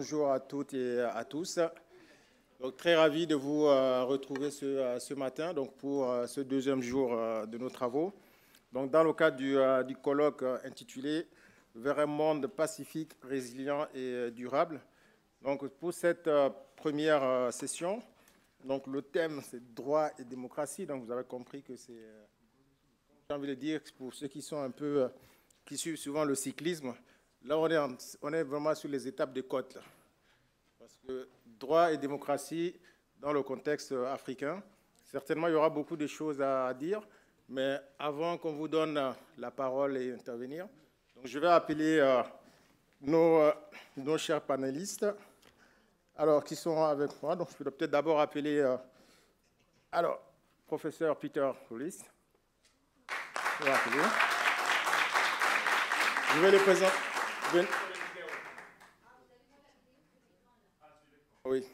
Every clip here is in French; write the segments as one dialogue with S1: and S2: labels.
S1: bonjour à toutes et à tous. Donc, très ravi de vous retrouver ce matin donc, pour ce deuxième jour de nos travaux. Donc, dans le cadre du colloque intitulé « Vers un monde pacifique, résilient et durable ». Donc, pour cette première session, donc, le thème c'est « Droit et démocratie ». Donc, vous avez compris que c'est, j'ai envie de dire, pour ceux qui sont un peu, qui suivent souvent le cyclisme, là, on est vraiment sur les étapes de côte. Là. Parce que droit et démocratie, dans le contexte africain, certainement, il y aura beaucoup de choses à dire. Mais avant qu'on vous donne la parole et intervenir, donc je vais appeler nos chers panélistes, alors, qui sont avec moi. Donc, je vais peut-être d'abord appeler, professeur Peter Hollis. Je vais appeler. Je vais les présenter. Oui.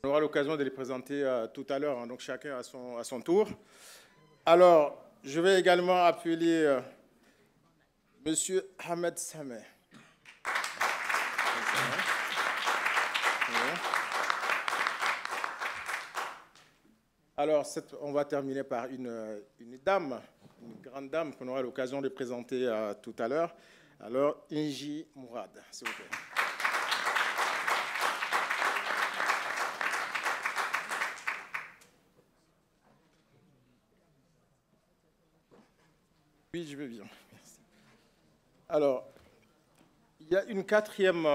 S1: On aura l'occasion de les présenter tout à l'heure, hein, donc chacun à son tour. Alors, je vais également appeler Monsieur Ahmed Sameh. Alors, on va terminer par une dame, une grande dame qu'on aura l'occasion de présenter tout à l'heure. Alors, Inji Mourad, s'il vous plaît. Oui, je vais bien. Merci. Alors, il y a une quatrième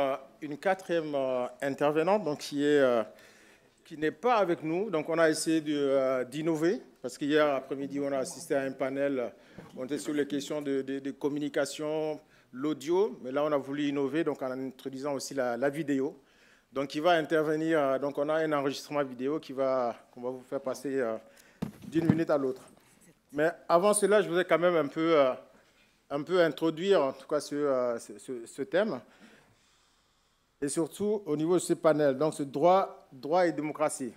S1: intervenante donc, qui n'est pas avec nous. Donc, on a essayé d'innover, parce qu'hier après-midi, on a assisté à un panel, on était sur les questions de communication, l'audio, mais là, on a voulu innover, donc en introduisant aussi la vidéo. Donc, il va intervenir, donc on a un enregistrement vidéo qu'on va vous faire passer d'une minute à l'autre. Mais avant cela, je voudrais quand même un peu introduire, en tout cas, ce thème. Et surtout au niveau de ce panel, donc ce droit et démocratie.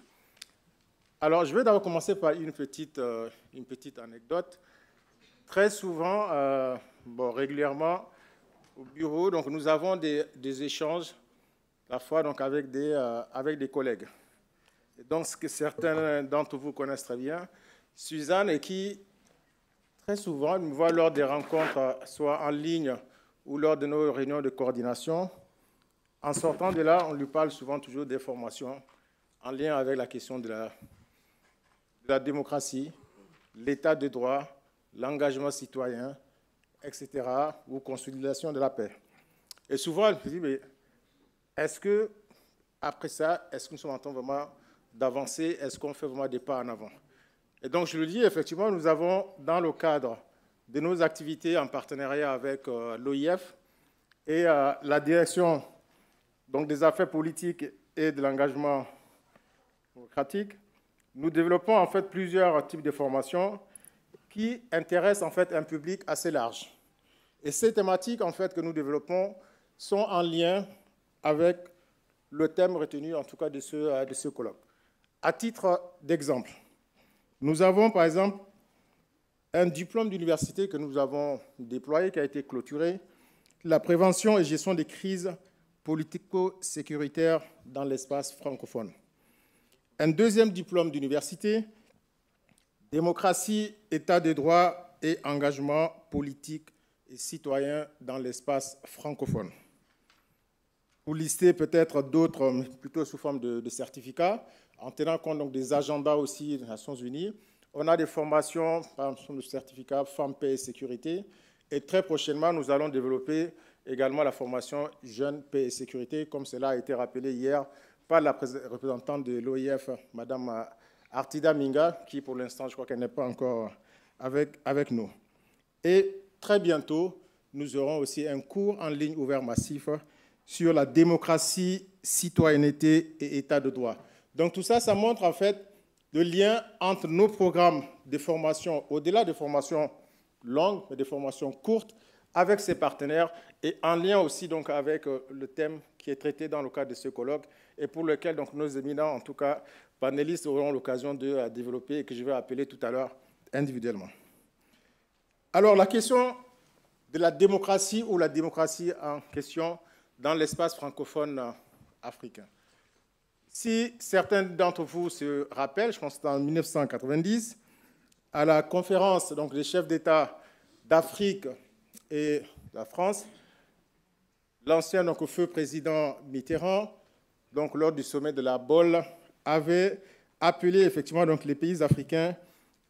S1: Alors, je vais d'abord commencer par une petite anecdote. Très souvent, régulièrement, au bureau, donc, nous avons des échanges, parfois donc, avec des collègues. Et donc, ce que certains d'entre vous connaissent très bien, Suzanne, et qui, très souvent, nous voit lors des rencontres, soit en ligne ou lors de nos réunions de coordination. En sortant de là, on lui parle souvent toujours des formations en lien avec la question de la démocratie, l'état de droit, l'engagement citoyen, etc., ou consolidation de la paix. Et souvent, elle me dit, mais est-ce que, après ça, est-ce que nous sommes en train vraiment d'avancer? Est-ce qu'on fait vraiment des pas en avant? Et donc, je le dis, effectivement, nous avons, dans le cadre de nos activités en partenariat avec l'OIF et la direction donc des affaires politiques et de l'engagement démocratique, nous développons en fait plusieurs types de formations qui intéressent en fait un public assez large. Et ces thématiques en fait que nous développons sont en lien avec le thème retenu en tout cas de ce colloque. À titre d'exemple, nous avons par exemple un diplôme d'université que nous avons déployé, qui a été clôturé, la prévention et gestion des crises politico-sécuritaire dans l'espace francophone. Un deuxième diplôme d'université, démocratie, état de droit et engagement politique et citoyen dans l'espace francophone. Pour lister peut-être d'autres, mais plutôt sous forme de certificats, en tenant compte donc des agendas aussi des Nations Unies, on a des formations, par exemple, le certificat Femmes, Paix et Sécurité, et très prochainement, nous allons développer également la formation Jeunes, Paix et Sécurité, comme cela a été rappelé hier par la représentante de l'OIF, Mme Artida Minga, qui pour l'instant, je crois qu'elle n'est pas encore avec nous. Et très bientôt, nous aurons aussi un cours en ligne ouvert massif sur la démocratie, citoyenneté et état de droit. Donc tout ça, ça montre en fait le lien entre nos programmes de formation, au-delà des formations longues, mais des formations courtes, avec ses partenaires et en lien aussi donc, avec le thème qui est traité dans le cadre de ce colloque et pour lequel donc, nos éminents, en tout cas panélistes, auront l'occasion de développer et que je vais appeler tout à l'heure individuellement. Alors, la question de la démocratie ou la démocratie en question dans l'espace francophone africain. Si certains d'entre vous se rappellent, je pense que c'était en 1990, à la conférence donc, des chefs d'État d'Afrique et de la France, l'ancien donc, feu président Mitterrand, donc, lors du sommet de la BOL, avait appelé effectivement donc, les pays africains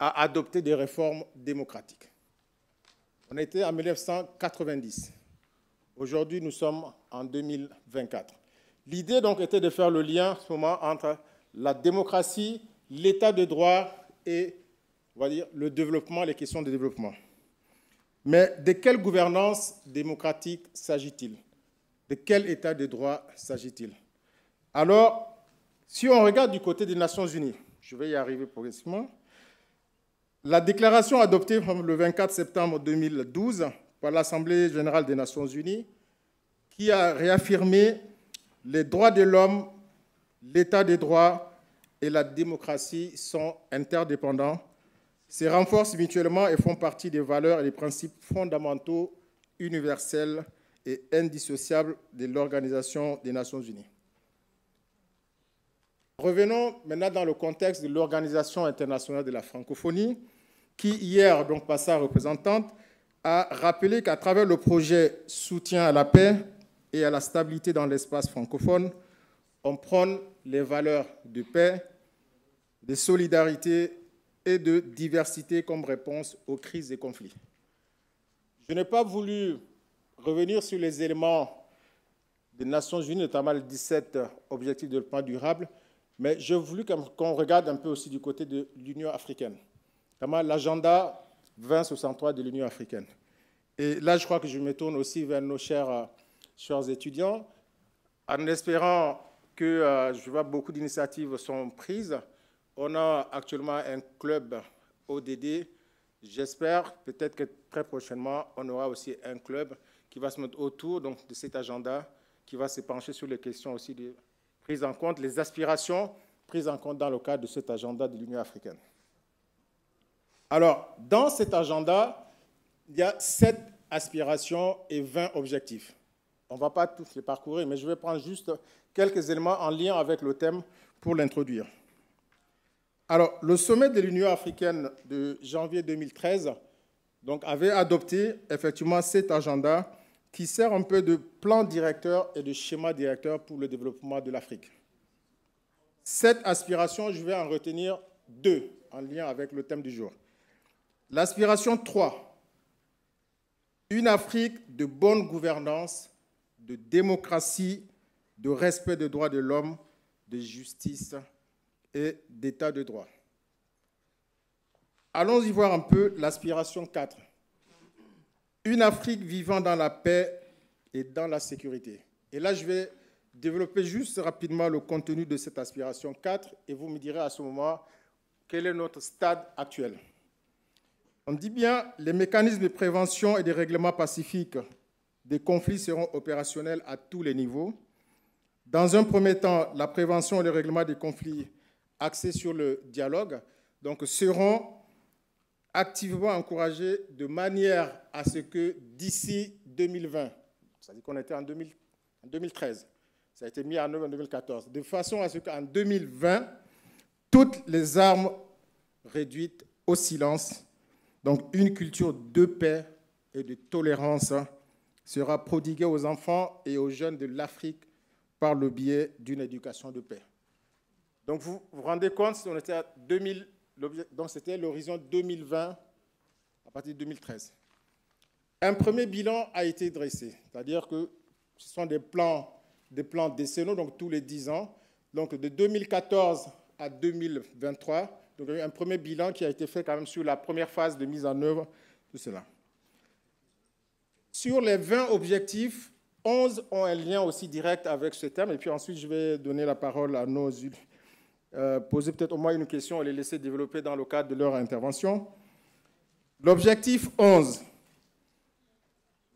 S1: à adopter des réformes démocratiques. On était en 1990. Aujourd'hui, nous sommes en 2024. L'idée donc était de faire le lien en ce moment entre la démocratie, l'état de droit et, on va dire, le développement, les questions de développement. Mais de quelle gouvernance démocratique s'agit-il? De quel état de droit s'agit-il? Alors, si on regarde du côté des Nations Unies, je vais y arriver progressivement, la déclaration adoptée le 24 septembre 2012 par l'Assemblée générale des Nations Unies, qui a réaffirmé les droits de l'homme, l'état des droits et la démocratie sont interdépendants, se renforcent mutuellement et font partie des valeurs et des principes fondamentaux, universels et indissociables de l'Organisation des Nations Unies. Revenons maintenant dans le contexte de l'Organisation internationale de la francophonie, qui hier, donc par sa représentante, a rappelé qu'à travers le projet Soutien à la paix et à la stabilité dans l'espace francophone, on prône les valeurs de paix, de solidarité et de diversité comme réponse aux crises et conflits. Je n'ai pas voulu revenir sur les éléments des Nations Unies, notamment les 17 objectifs de développement durable, mais j'ai voulu qu'on regarde un peu aussi du côté de l'Union africaine, notamment l'agenda 2063 de l'Union africaine. Et là, je crois que je me tourne aussi vers nos chers étudiants, en espérant que je vois beaucoup d'initiatives sont prises. On a actuellement un club ODD. J'espère peut-être que très prochainement, on aura aussi un club qui va se mettre autour donc, de cet agenda, qui va se pencher sur les questions aussi de prise en compte, les aspirations prises en compte dans le cadre de cet agenda de l'Union africaine. Alors, dans cet agenda, il y a 7 aspirations et 20 objectifs. On ne va pas tous les parcourir, mais je vais prendre juste quelques éléments en lien avec le thème pour l'introduire. Alors, le sommet de l'Union africaine de janvier 2013 donc, avait adopté effectivement cet agenda qui sert un peu de plan directeur et de schéma directeur pour le développement de l'Afrique. Cette aspiration, je vais en retenir 2 en lien avec le thème du jour. L'aspiration 3, une Afrique de bonne gouvernance, de démocratie, de respect des droits de l'homme, de justice et d'état de droit. Allons-y voir un peu l'aspiration 4. Une Afrique vivant dans la paix et dans la sécurité. Et là, je vais développer juste rapidement le contenu de cette aspiration 4 et vous me direz à ce moment quel est notre stade actuel. On dit bien les mécanismes de prévention et de règlement pacifique des conflits seront opérationnels à tous les niveaux. Dans un premier temps, la prévention et le règlement des conflits axés sur le dialogue donc, seront activement encouragés de manière à ce que d'ici 2020, c'est-à-dire qu'on était en 2013, ça a été mis en œuvre en 2014, de façon à ce qu'en 2020, toutes les armes réduites au silence, donc une culture de paix et de tolérance sera prodiguée aux enfants et aux jeunes de l'Afrique par le biais d'une éducation de paix. Donc vous vous rendez compte, on était à 2000, donc c'était l'horizon 2020 à partir de 2013. Un premier bilan a été dressé, c'est-à-dire que ce sont des plans décennaux, donc tous les 10 ans, donc de 2014 à 2023. Donc il y a eu un premier bilan qui a été fait quand même sur la première phase de mise en œuvre de cela. Sur les 20 objectifs, 11 ont un lien aussi direct avec ce thème, et puis ensuite je vais donner la parole à nos poser peut-être au moins une question et les laisser développer dans le cadre de leur intervention. L'objectif 11,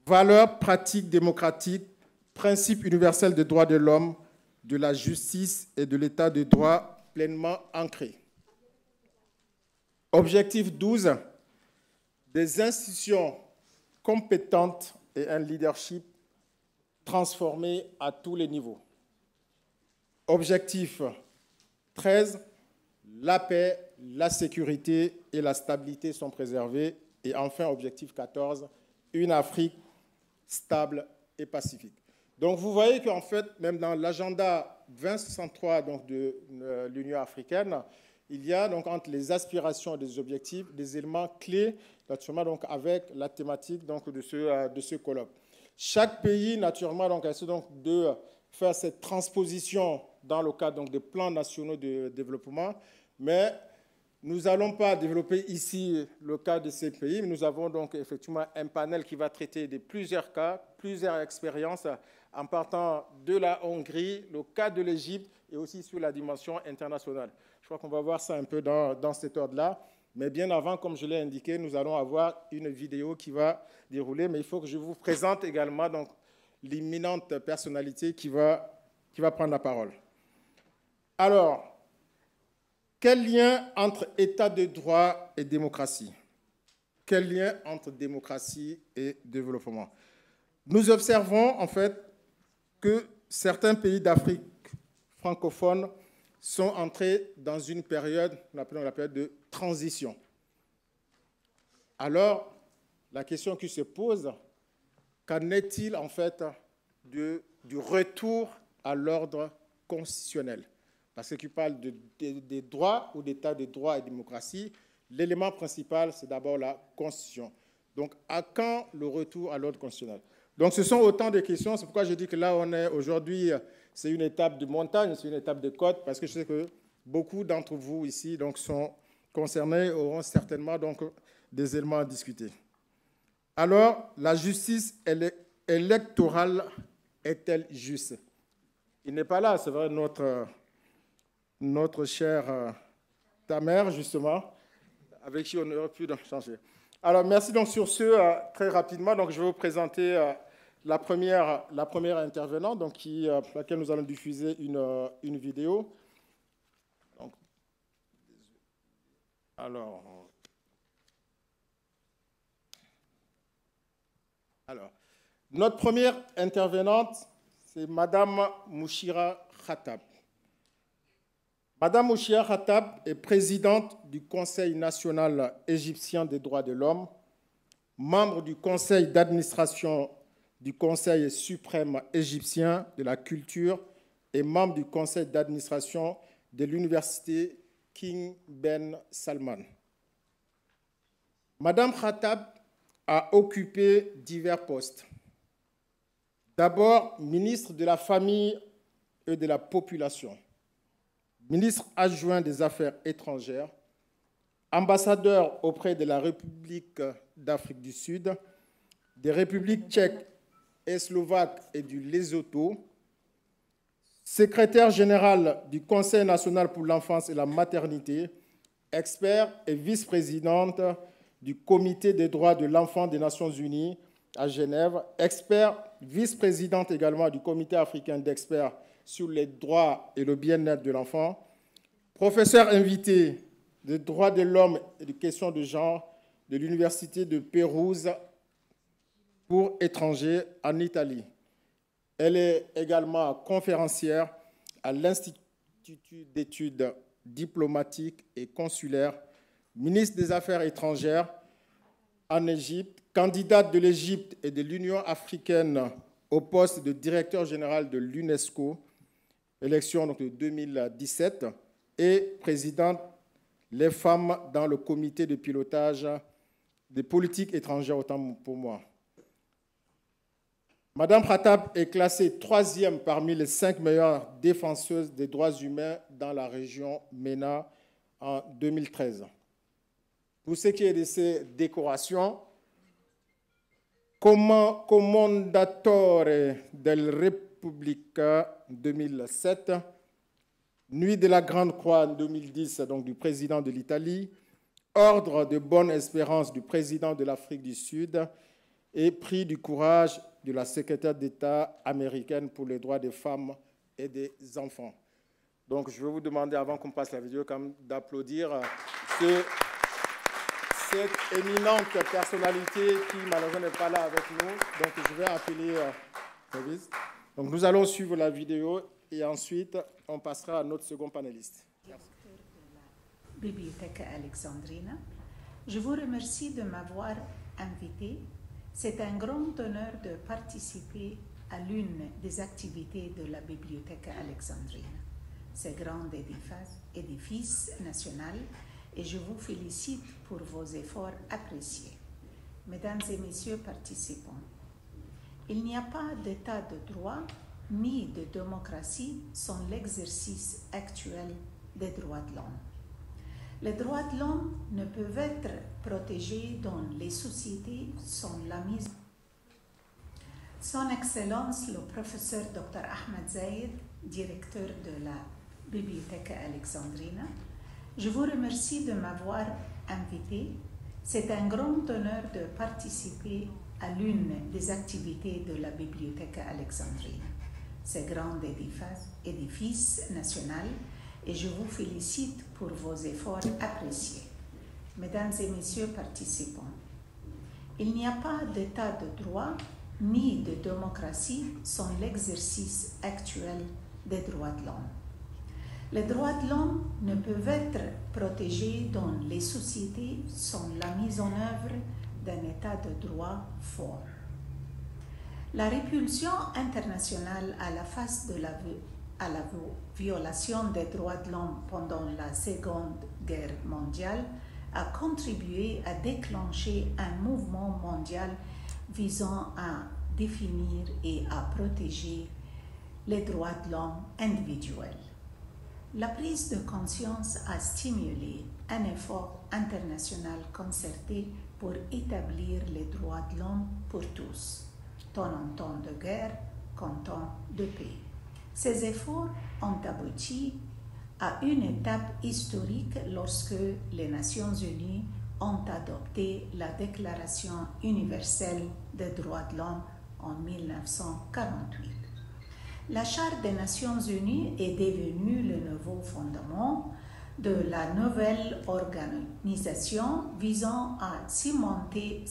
S1: valeurs pratiques démocratiques, principes universels des droits de l'homme, de la justice et de l'état de droit pleinement ancrés. Objectif 12, des institutions compétente et un leadership transformé à tous les niveaux. Objectif 13, la paix, la sécurité et la stabilité sont préservés. Et enfin, objectif 14, une Afrique stable et pacifique. Donc, vous voyez qu'en fait, même dans l'agenda 2063 donc, de l'Union africaine, il y a donc entre les aspirations et les objectifs des éléments clés, naturellement, donc, avec la thématique donc, de ce colloque. Chaque pays, naturellement, donc, essaie donc, de faire cette transposition dans le cadre donc, des plans nationaux de développement, mais nous n'allons pas développer ici le cas de ces pays, mais nous avons donc effectivement un panel qui va traiter de plusieurs cas, plusieurs expériences, en partant de la Hongrie, le cas de l'Égypte et aussi sur la dimension internationale. Je crois qu'on va voir ça un peu dans cet ordre-là. Mais bien avant, comme je l'ai indiqué, nous allons avoir une vidéo qui va dérouler, mais il faut que je vous présente également donc, l'imminente personnalité qui va prendre la parole. Alors, quel lien entre État de droit et démocratie? Quel lien entre démocratie et développement? Nous observons en fait que certains pays d'Afrique francophone sont entrés dans une période, nous appelons la période de transition. Alors, la question qui se pose, qu'en est-il en fait du retour à l'ordre constitutionnel? Parce qu'il parle des droits ou d'état de droit et démocratie, l'élément principal, c'est d'abord la Constitution. Donc, à quand le retour à l'ordre constitutionnel? Donc, ce sont autant de questions. C'est pourquoi je dis que là, on est aujourd'hui, c'est une étape de montagne, c'est une étape de côte, parce que je sais que beaucoup d'entre vous ici donc, sont concernés, auront certainement donc, des éléments à discuter. Alors, la justice électorale est-elle juste? Il n'est pas là, c'est vrai, notre cher Tamer, justement, avec qui on aurait pu changer. Alors, merci donc sur ce, très rapidement. Donc, je vais vous présenter la première intervenante, donc, pour laquelle nous allons diffuser une vidéo. Donc, alors, notre première intervenante, c'est Madame Mouchira Khattab. Madame Mouchira Khattab est présidente du Conseil national égyptien des droits de l'homme, membre du conseil d'administration du Conseil suprême égyptien de la culture et membre du conseil d'administration de l'université King Ben Salman. Madame Khattab a occupé divers postes. D'abord, ministre de la Famille et de la Population, ministre adjoint des Affaires étrangères, ambassadeur auprès de la République d'Afrique du Sud, des républiques tchèques et slovaques et du Lesotho, secrétaire général du Conseil national pour l'enfance et la maternité, expert et vice-présidente du Comité des droits de l'enfant des Nations unies à Genève, expert, vice-présidente également du Comité africain d'experts sur les droits et le bien-être de l'enfant, professeur invité des droits de l'homme et des questions de genre de l'Université de Pérouse pour étrangers en Italie. Elle est également conférencière à l'Institut d'études diplomatiques et consulaires, ministre des Affaires étrangères en Égypte, candidate de l'Égypte et de l'Union africaine au poste de directeur général de l'UNESCO, élection donc, de 2017, et présidente Les femmes dans le comité de pilotage des politiques étrangères, autant pour moi. Madame Khattab est classée 3e parmi les 5 meilleures défenseuses des droits humains dans la région MENA en 2013. Pour ce qui est de ces décorations, Commendatore del Repubblica 2007, Nuit de la Grande Croix en 2010, donc du président de l'Italie, Ordre de Bonne Espérance du président de l'Afrique du Sud et Prix du Courage de la secrétaire d'État américaine pour les droits des femmes et des enfants. Donc, je vais vous demander, avant qu'on passe la vidéo, d'applaudir cette éminente personnalité qui malheureusement n'est pas là avec nous. Donc je vais appeler David. Donc nous allons suivre la vidéo et ensuite on passera à notre second panéliste.
S2: Directeur de la Bibliothèque Alexandrina. Je vous remercie de m'avoir invité. C'est un grand honneur de participer à l'une des activités de la Bibliothèque Alexandrina. C'est grand édifice national et je vous félicite pour vos efforts appréciés. Mesdames et messieurs participants, il n'y a pas d'état de droit ni de démocratie sans l'exercice actuel des droits de l'homme. Les droits de l'homme ne peuvent être protégés dans les sociétés sans la mise. Son Excellence, le professeur Dr. Ahmed Zayed, directeur de la Bibliothèque Alexandrina, je vous remercie de m'avoir invité. C'est un grand honneur de participer à l'une des activités de la Bibliothèque Alexandrina. C'est grand édifice national et je vous félicite pour vos efforts appréciés. Mesdames et messieurs participants, il n'y a pas d'état de droit ni de démocratie sans l'exercice actuel des droits de l'homme. Les droits de l'homme ne peuvent être protégés dans les sociétés sans la mise en œuvre d'un état de droit fort. La répulsion internationale à la face de la violation des droits de l'homme pendant la Seconde Guerre mondiale a contribué à déclencher un mouvement mondial visant à définir et à protéger les droits de l'homme individuels. La prise de conscience a stimulé un effort international concerté pour établir les droits de l'homme pour tous, tant en temps de guerre qu'en temps de paix. Ces efforts ont abouti à une étape historique lorsque les Nations Unies ont adopté la Déclaration universelle des droits de l'homme en 1948. La Charte des Nations Unies est devenue le nouveau fondement de la nouvelle organisation visant à surmonter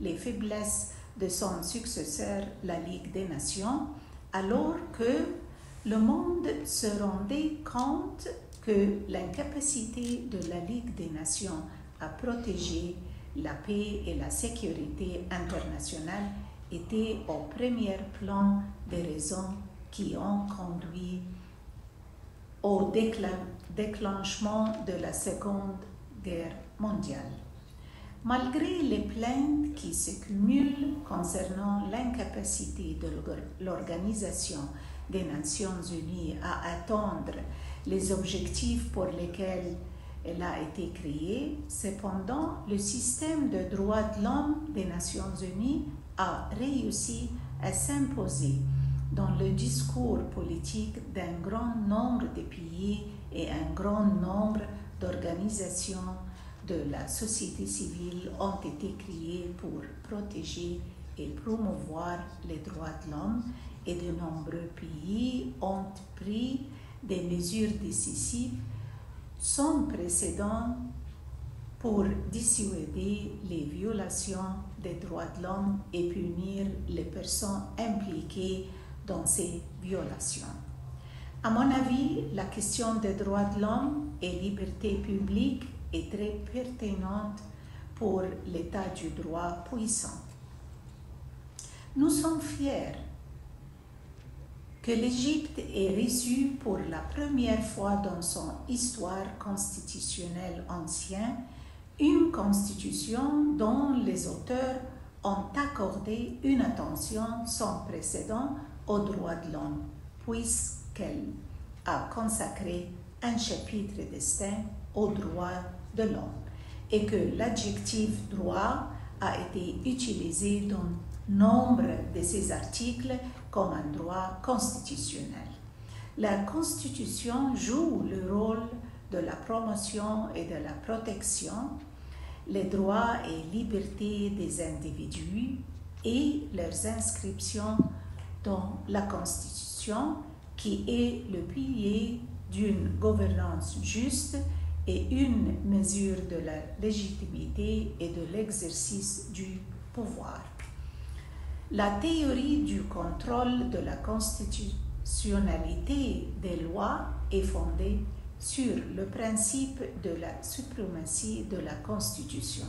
S2: les faiblesses de son successeur, la Ligue des Nations, alors que le monde se rendait compte que l'incapacité de la Ligue des Nations à protéger la paix et la sécurité internationale était au premier plan des raisons qui ont conduit au déclenchement de la Seconde Guerre mondiale. Malgré les plaintes qui se cumulent concernant l'incapacité de l'Organisation des Nations Unies à atteindre les objectifs pour lesquels elle a été créée, cependant, le système de droits de l'homme des Nations Unies a réussi à s'imposer dans le discours politique d'un grand nombre de pays et un grand nombre d'organisations de la société civile ont été créées pour protéger et promouvoir les droits de l'homme et de nombreux pays ont pris des mesures décisives sans précédent pour dissuader les violations des droits de l'homme et punir les personnes impliquées dans ces violations. À mon avis, la question des droits de l'homme et liberté publique est très pertinente pour l'état du droit puissant. Nous sommes fiers que l'Égypte ait reçu pour la première fois dans son histoire constitutionnelle ancienne une constitution dont les auteurs ont accordé une attention sans précédent aux droits de l'homme, puisqu'elle a consacré un chapitre distinct aux droits de l'homme et que l'adjectif droit a été utilisé dans nombre de ces articles comme un droit constitutionnel. La Constitution joue le rôle de la promotion et de la protection, les droits et libertés des individus et leurs inscriptions dans la Constitution, qui est le pilier d'une gouvernance juste et une mesure de la légitimité et de l'exercice du pouvoir. La théorie du contrôle de la constitutionnalité des lois est fondée sur le principe de la suprématie de la Constitution.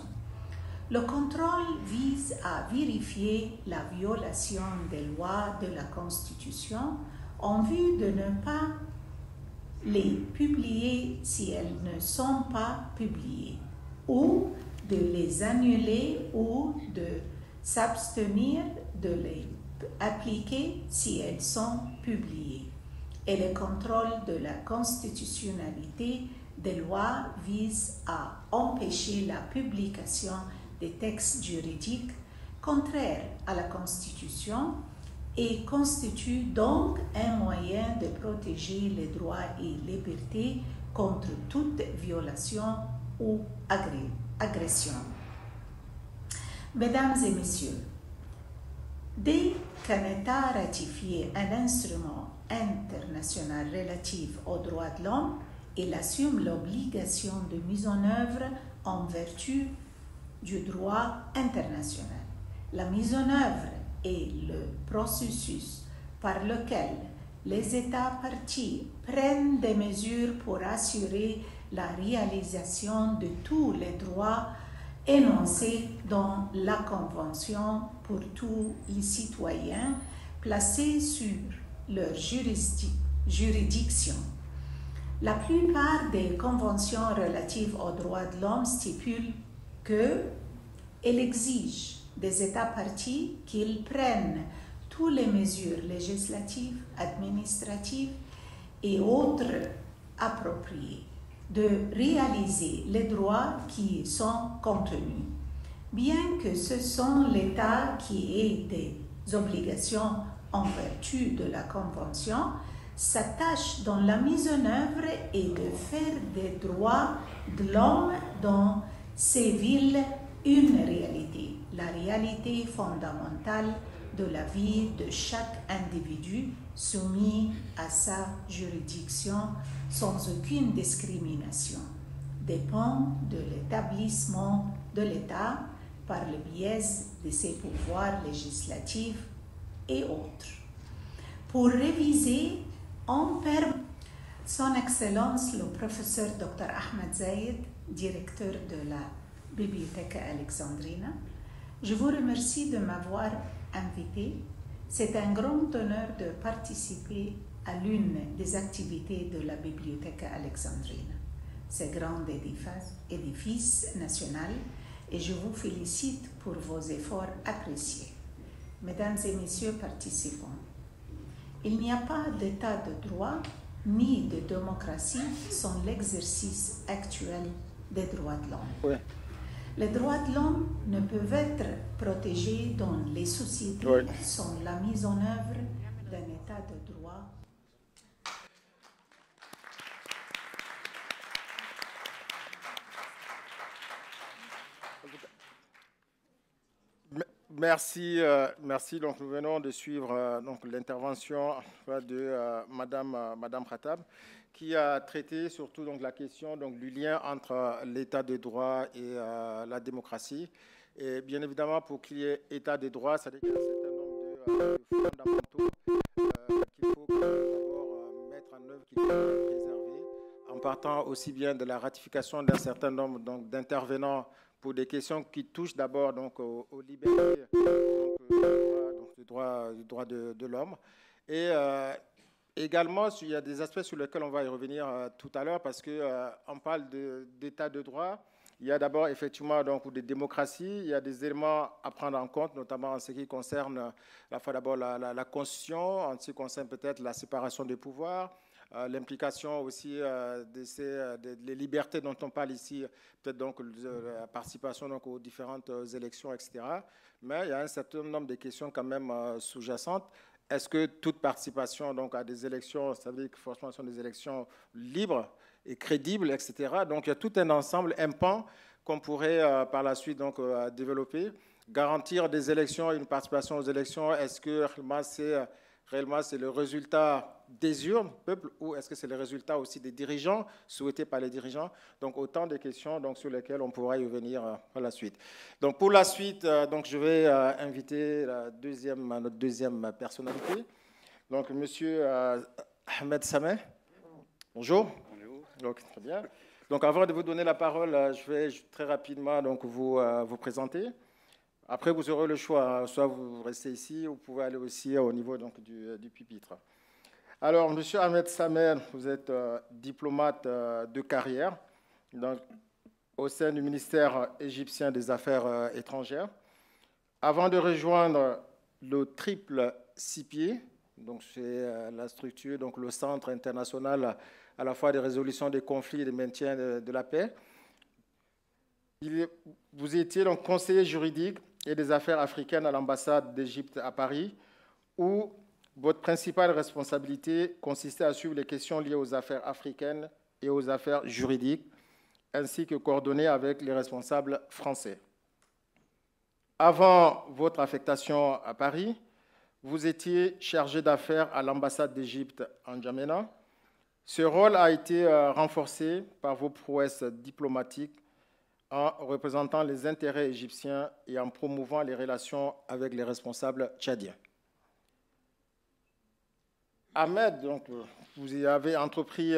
S2: Le contrôle vise à vérifier la violation des lois de la Constitution en vue de ne pas les publier si elles ne sont pas publiées, ou de les annuler ou de s'abstenir de les appliquer si elles sont publiées. Et le contrôle de la constitutionnalité des lois vise à empêcher la publication des textes juridiques contraires à la Constitution et constitue donc un moyen de protéger les droits et libertés contre toute violation ou agression. Mesdames et messieurs, dès qu'un État ratifie un instrument international relatif aux droits de l'homme, il assume l'obligation de mise en œuvre en vertu du droit international. La mise en œuvre est le processus par lequel les États parties prennent des mesures pour assurer la réalisation de tous les droits énoncés dans la Convention pour tous les citoyens placés sur leur juridiction. La plupart des conventions relatives aux droits de l'homme stipulent qu'elles exigent des États parties qu'ils prennent toutes les mesures législatives, administratives et autres appropriées de réaliser les droits qui y sont contenus. Bien que ce soit l'État qui ait des obligations en vertu de la Convention, sa tâche dans la mise en œuvre est de faire des droits de l'homme dans ces villes une réalité, la réalité fondamentale de la vie de chaque individu soumis à sa juridiction sans aucune discrimination, dépend de l'établissement de l'État par le biais de ses pouvoirs législatifs et autres. Pour réviser en permanence, Son Excellence le professeur Dr Ahmed Zayed, directeur de la Biblioteca Alexandrina, je vous remercie de m'avoir invité. C'est un grand honneur de participer à l'une des activités de la Biblioteca Alexandrina, ce grand édifice national, et je vous félicite pour vos efforts appréciés. Mesdames et messieurs participants, il n'y a pas d'état de droit ni de démocratie sans l'exercice actuel des droits de l'homme.
S1: Oui.
S2: Les droits de l'homme ne peuvent être protégés dans les sociétés sans la mise en œuvre d'un état de droit.
S1: Merci, merci. Donc, nous venons de suivre l'intervention de Madame Khattab, qui a traité surtout donc, la question du lien entre l'état de droit et la démocratie. Et bien évidemment, pour qu'il y ait état de droit, ça veut dire qu'il y a un certain nombre de fondamentaux qu'il faut d'abord mettre en œuvre, qu'il faut préserver, en partant aussi bien de la ratification d'un certain nombre d'intervenants pour des questions qui touchent d'abord aux libertés, du droit de l'homme. Et également, il y a des aspects sur lesquels on va y revenir tout à l'heure, parce qu'on parle d'état de droit. Il y a d'abord effectivement des démocraties, il y a des éléments à prendre en compte, notamment en ce qui concerne d'abord la Constitution, en ce qui concerne peut-être la séparation des pouvoirs, l'implication aussi des libertés dont on parle ici, peut-être la participation aux différentes élections, etc. Mais il y a un certain nombre de questions quand même sous-jacentes. Est-ce que toute participation à des élections, ça veut dire que forcément ce sont des élections libres et crédibles, etc. Donc il y a tout un ensemble, un pan qu'on pourrait par la suite développer. Garantir des élections, une participation aux élections, est-ce que c'est réellement c'est le résultat des urnes, peuple, ou est-ce que c'est le résultat aussi des dirigeants, souhaités par les dirigeants? Donc autant de questions donc, sur lesquelles on pourra y revenir par la suite. Donc pour la suite, donc, je vais inviter notre deuxième personnalité, donc Monsieur Ahmed Sameh. Bonjour.
S3: Bonjour.
S1: Donc, très bien. Donc avant de vous donner la parole, je vais très rapidement donc, vous présenter. Après, vous aurez le choix, soit vous restez ici, ou vous pouvez aller aussi au niveau donc, du pupitre. Alors, Monsieur Ahmed Sameh, vous êtes diplomate de carrière donc, au sein du ministère égyptien des Affaires étrangères. Avant de rejoindre le triple CIPIE, donc c'est la structure, donc le Centre international à la fois de résolution des conflits et de maintien de la paix, vous étiez donc conseiller juridique et des affaires africaines à l'ambassade d'Égypte à Paris, où votre principale responsabilité consistait à suivre les questions liées aux affaires africaines et aux affaires juridiques, ainsi que coordonner avec les responsables français. Avant votre affectation à Paris, vous étiez chargé d'affaires à l'ambassade d'Égypte en N'Djamena. Ce rôle a été renforcé par vos prouesses diplomatiques en représentant les intérêts égyptiens et en promouvant les relations avec les responsables tchadiens. Ahmed, donc, vous avez entrepris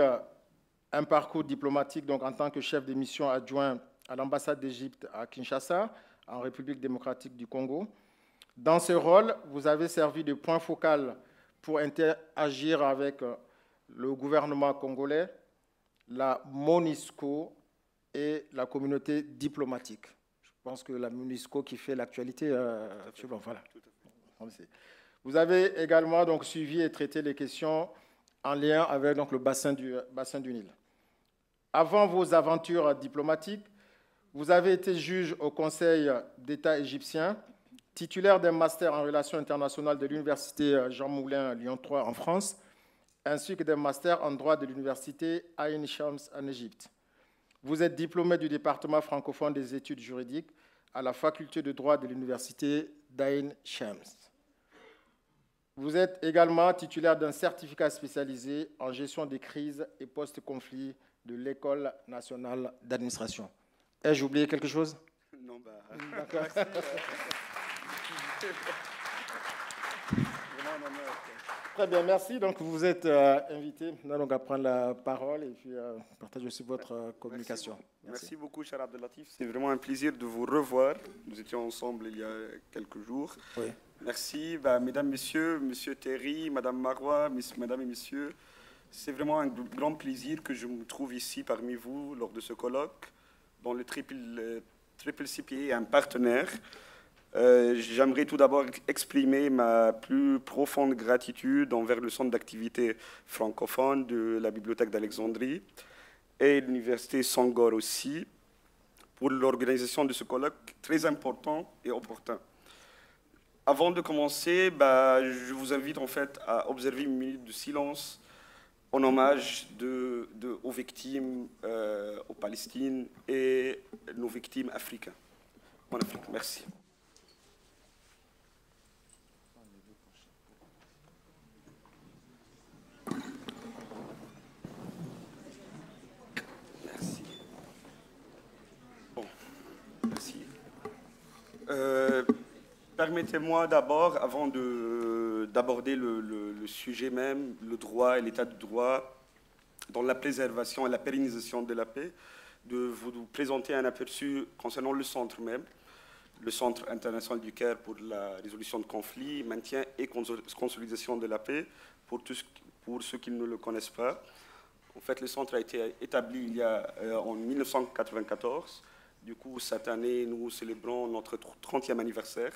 S1: un parcours diplomatique donc, en tant que chef de mission adjoint à l'ambassade d'Égypte à Kinshasa, en République démocratique du Congo. Dans ce rôle, vous avez servi de point focal pour interagir avec le gouvernement congolais, la MONUSCO et la communauté diplomatique. Je pense que la MONUSCO qui fait l'actualité, voilà. Vous avez également donc, suivi et traité les questions en lien avec donc, le bassin du Nil. Avant vos aventures diplomatiques, vous avez été juge au Conseil d'État égyptien, titulaire d'un master en relations internationales de l'Université Jean Moulin Lyon 3 en France, ainsi que d'un master en droit de l'Université Ain Shams en Égypte. Vous êtes diplômé du département francophone des études juridiques à la faculté de droit de l'Université d'Ain Shams. Vous êtes également titulaire d'un certificat spécialisé en gestion des crises et post-conflits de l'École nationale d'administration. Ai-je oublié quelque chose?
S3: Non, bah...
S1: D'accord. Très bien, merci. Donc, vous êtes invité donc, à prendre la parole et puis partager aussi votre communication.
S3: Merci beaucoup, cher Abdelatif. C'est vraiment un plaisir de vous revoir. Nous étions ensemble il y a quelques jours.
S1: Oui.
S3: Merci, mesdames, messieurs, monsieur Terry, madame Marois, mesdames et messieurs. C'est vraiment un grand plaisir que je me trouve ici parmi vous lors de ce colloque, dont le Triple CPA est un partenaire. J'aimerais tout d'abord exprimer ma plus profonde gratitude envers le centre d'activité francophone de la Bibliothèque d'Alexandrie et l'Université Sangor aussi pour l'organisation de ce colloque très important et opportun. Avant de commencer, je vous invite en fait à observer une minute de silence en hommage aux victimes aux Palestine et nos victimes africaines en Afrique. Merci. Merci. Bon, merci. Permettez-moi d'abord, avant d'aborder le sujet même, le droit et l'état de droit, dans la préservation et la pérennisation de la paix, de vous présenter un aperçu concernant le centre même, le Centre international du Caire pour la résolution de conflits, maintien et consolidation de la paix, pour ceux qui ne le connaissent pas. En fait, le centre a été établi en 1994. Du coup, cette année, nous célébrons notre 30e anniversaire.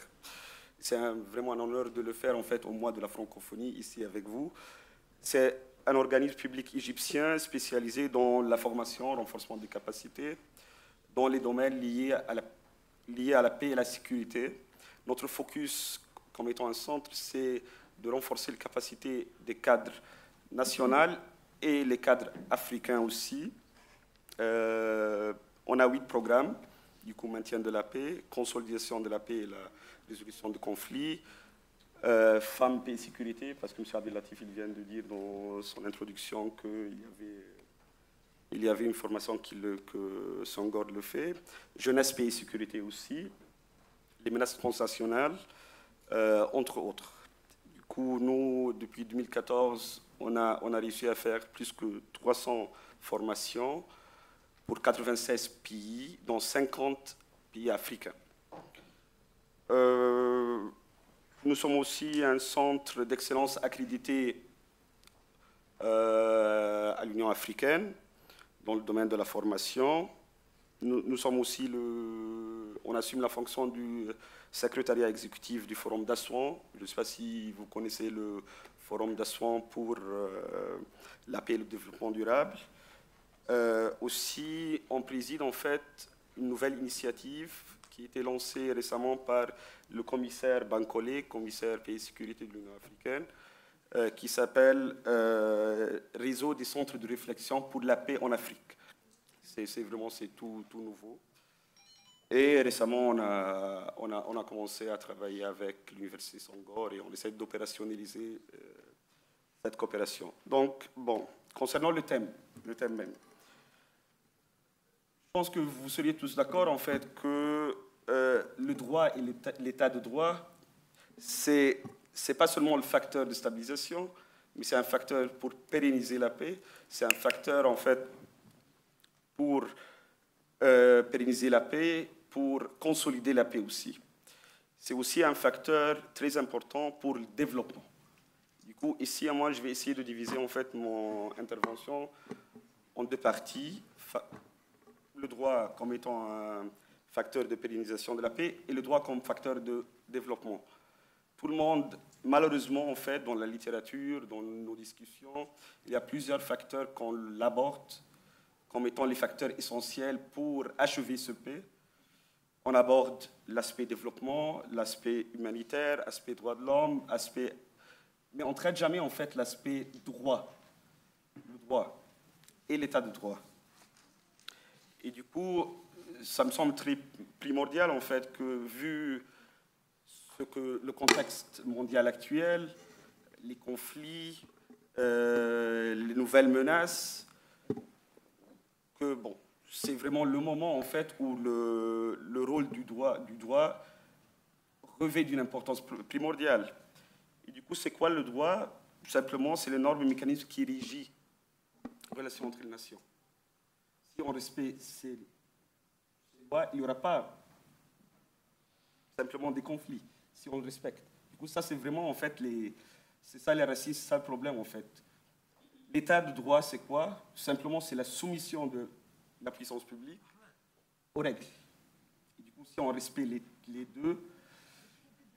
S3: C'est vraiment un honneur de le faire en fait, au mois de la francophonie, ici avec vous. C'est un organisme public égyptien spécialisé dans la formation, renforcement des capacités, dans les domaines liés à la paix et la sécurité. Notre focus, comme étant un centre, c'est de renforcer les capacités des cadres nationaux et les cadres africains aussi. On a 8 programmes, du coup, maintien de la paix, consolidation de la paix et la résolution de conflits, Femmes, paix et sécurité, parce que M. Abdelatif il vient de dire dans son introduction qu'il y avait une formation que Sangor le fait. Jeunesse, paix et sécurité aussi. Les menaces transnationales, entre autres. Du coup, nous, depuis 2014, on a réussi à faire plus que 300 formations pour 96 pays, dans 50 pays africains. Nous sommes aussi un centre d'excellence accrédité à l'Union africaine dans le domaine de la formation. Nous sommes aussi on assume la fonction du secrétariat exécutif du Forum d'Assouan. Je ne sais pas si vous connaissez le Forum d'Assouan pour la paix et le développement durable. Aussi, on préside en fait une nouvelle initiative qui a été lancée récemment par le commissaire Bankole, commissaire paix et sécurité de l'Union africaine, qui s'appelle Réseau des centres de réflexion pour la paix en Afrique. C'est tout nouveau. Et récemment, on a commencé à travailler avec l'Université Sangor et on essaie d'opérationnaliser cette coopération. Donc, bon, concernant le thème même, je pense que vous seriez tous d'accord en fait que le droit et l'état de droit, c'est pas seulement le facteur de stabilisation, mais c'est un facteur pour pérenniser la paix, c'est un facteur en fait pour pérenniser la paix, pour consolider la paix aussi. C'est aussi un facteur très important pour le développement. Du coup, ici, moi, je vais essayer de diviser en fait mon intervention en deux parties. Le droit comme étant un facteur de pérennisation de la paix et le droit comme facteur de développement. Tout le monde, malheureusement, en fait, dans la littérature, dans nos discussions, il y a plusieurs facteurs qu'on aborde comme étant les facteurs essentiels pour achever ce paix. On aborde l'aspect développement, l'aspect humanitaire, l'aspect droits de l'homme, mais on ne traite jamais en fait l'aspect droit, le droit et l'état de droit. Et du coup, ça me semble très primordial en fait que vu le contexte mondial actuel, les conflits, les nouvelles menaces, que bon, c'est vraiment le moment en fait où le rôle du droit revêt d'une importance primordiale. Et du coup, c'est quoi le droit? Tout simplement, c'est les normes et mécanismes qui régissent les relations entre les nations. Si on respecte ces lois, il n'y aura pas simplement des conflits, si on le respecte. Du coup, ça, c'est vraiment, en fait, c'est ça les racines, c'est ça le problème, en fait. L'état de droit, c'est quoi? Tout simplement, c'est la soumission de la puissance publique aux règles. Et du coup, si on respecte les deux,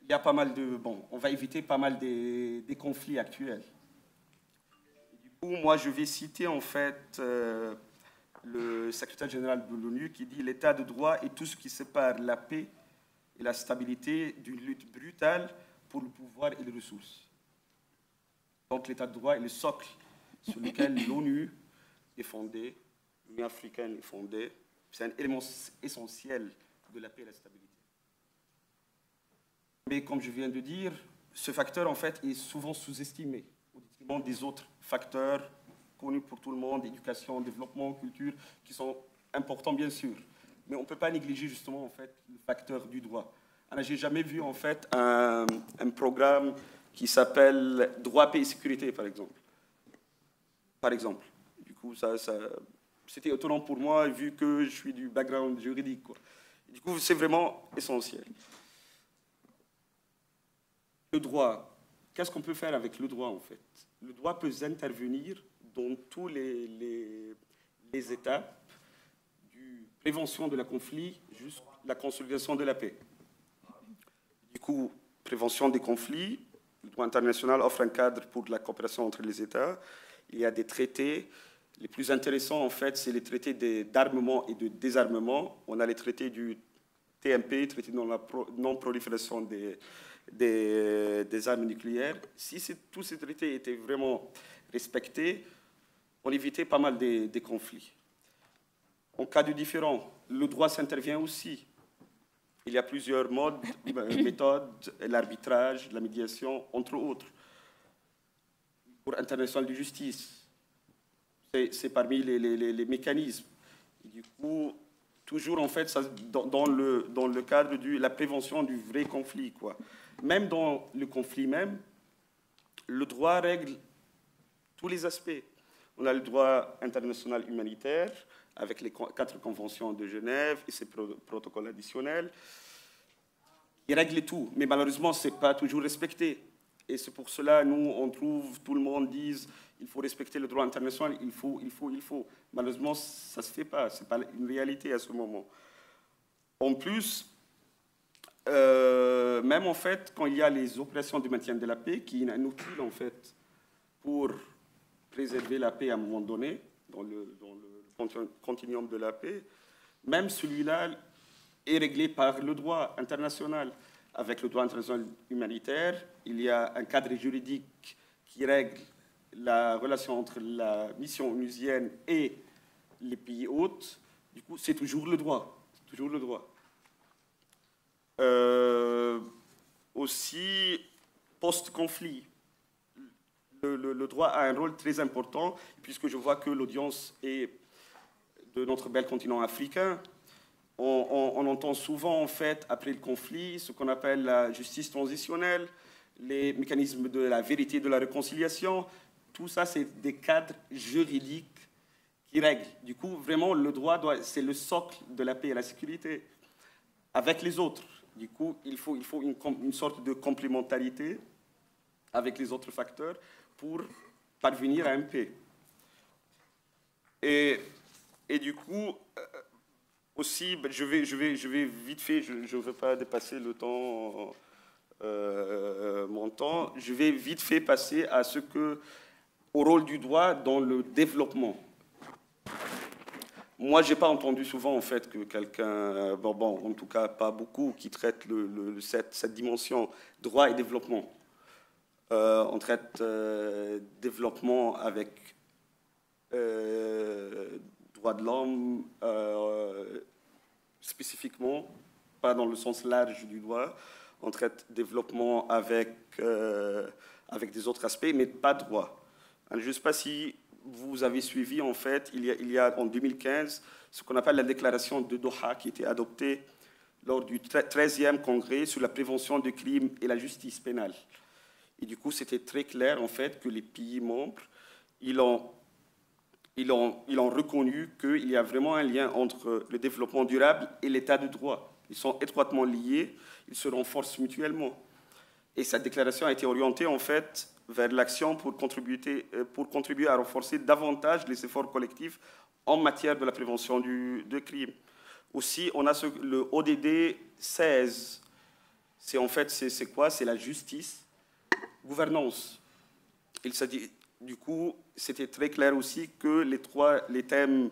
S3: il y a pas mal de... Bon, on va éviter pas mal des conflits actuels. Et du coup, moi, je vais citer, en fait, le secrétaire général de l'ONU qui dit « L'état de droit est tout ce qui sépare la paix et la stabilité d'une lutte brutale pour le pouvoir et les ressources. » Donc, l'état de droit est le socle sur lequel l'ONU est fondée, l'Union africaine est fondée. C'est un élément essentiel de la paix et la stabilité. Mais comme je viens de dire, ce facteur, en fait, est souvent sous-estimé au détriment des autres facteurs connus pour tout le monde, éducation, développement, culture, qui sont importants, bien sûr. Mais on ne peut pas négliger, justement, en fait, le facteur du droit. Alors, j'ai jamais vu, en fait, un programme qui s'appelle « Droit, paix et sécurité », par exemple. Du coup, c'était étonnant pour moi, vu que je suis du background juridique, quoi. Du coup, c'est vraiment essentiel. Le droit, qu'est-ce qu'on peut faire avec le droit, en fait? Le droit peut intervenir dans tous les étapes, du prévention de la conflit jusqu'à la consolidation de la paix. Du coup, prévention des conflits, le droit international offre un cadre pour la coopération entre les États. Il y a des traités. Les plus intéressants, en fait, c'est les traités d'armement et de désarmement. On a les traités du TMP, traité de non-prolifération des armes nucléaires. Si tous ces traités étaient vraiment respectés, on évitait pas mal des conflits. En cas de différend, le droit s'intervient aussi. Il y a plusieurs modes, méthodes, l'arbitrage, la médiation, entre autres. Pour international de justice, c'est parmi les mécanismes. Et du coup, toujours en fait, ça, dans le cadre de la prévention du vrai conflit, quoi. Même dans le conflit même, le droit règle tous les aspects. On a le droit international humanitaire, avec les 4 conventions de Genève et ses protocoles additionnels. Il règle tout, mais malheureusement, ce n'est pas toujours respecté. Et c'est pour cela, nous, on trouve, tout le monde dit, il faut respecter le droit international, il faut. Malheureusement, ça ne se fait pas, ce n'est pas une réalité à ce moment. En plus, même en fait, quand il y a les opérations de maintien de la paix, qui est un outil, en fait, pour préserver la paix à un moment donné, dans le continuum de la paix, même celui-là est réglé par le droit international. Avec le droit international humanitaire, il y a un cadre juridique qui règle la relation entre la mission onusienne et les pays hôtes. Du coup, c'est toujours le droit. C'est toujours le droit. Aussi, post-conflit, le droit a un rôle très important, puisque je vois que l'audience est de notre bel continent africain. On entend souvent, en fait, après le conflit, ce qu'on appelle la justice transitionnelle, les mécanismes de la vérité, de la réconciliation. Tout ça, c'est des cadres juridiques qui règlent. Du coup, vraiment, le droit, c'est le socle de la paix et la sécurité avec les autres. Du coup, il faut une sorte de complémentarité avec les autres facteurs pour parvenir à une paix. Et du coup, aussi, je vais vite fait, je ne veux pas dépasser le temps, mon temps, je vais vite fait passer à au rôle du droit dans le développement. Moi, je n'ai pas entendu souvent, en fait, que quelqu'un, en tout cas pas beaucoup, qui traite cette dimension droit et développement. On traite développement avec droits de l'homme spécifiquement, pas dans le sens large du droit. On traite développement avec des autres aspects, mais pas droit. Je ne sais pas si vous avez suivi, en fait, il y a en 2015 ce qu'on appelle la déclaration de Doha qui a été adoptée lors du 13e congrès sur la prévention des crimes et la justice pénale. Et du coup, c'était très clair, en fait, que les pays membres, ils ont reconnu qu'il y a vraiment un lien entre le développement durable et l'état de droit. Ils sont étroitement liés, ils se renforcent mutuellement. Et cette déclaration a été orientée, en fait, vers l'action pour contribuer à renforcer davantage les efforts collectifs en matière de la prévention de crimes. Aussi, on a le ODD 16. C'est quoi? C'est la justice, gouvernance. Du coup, c'était très clair aussi que les thèmes